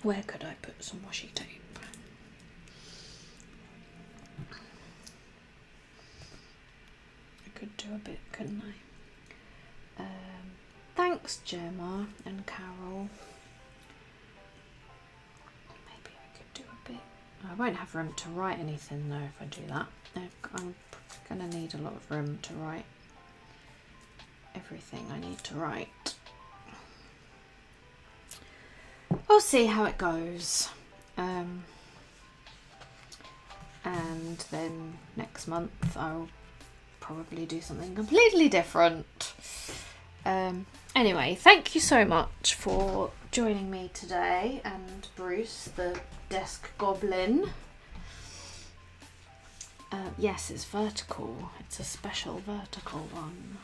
Where could I put some washi tape? I could do a bit, couldn't I? Thanks, Gemma and Carol. Maybe I could do a bit. I won't have room to write anything though if I do that. I'm going to need a lot of room to write everything I need to write. We'll see how it goes. And then next month I'll probably do something completely different. Anyway, thank you so much for joining me today, and Bruce, the desk goblin. Yes, it's vertical. It's a special vertical one.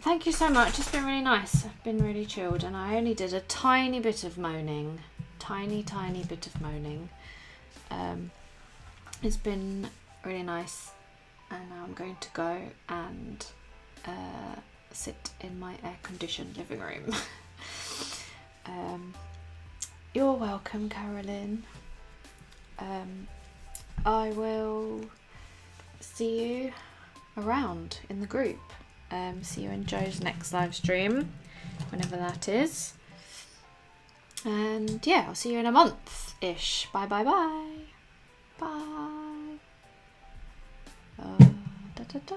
Thank you so much. It's been really nice. I've been really chilled, and I only did a tiny bit of moaning. Tiny bit of moaning. It's been really nice, and now I'm going to go and sit in my air-conditioned living room. You're welcome, Carolyn. I will see you around in the group. See you in Joe's next live stream, whenever that is. And yeah, I'll see you in a month-ish. Bye. Bye. Da, da, da.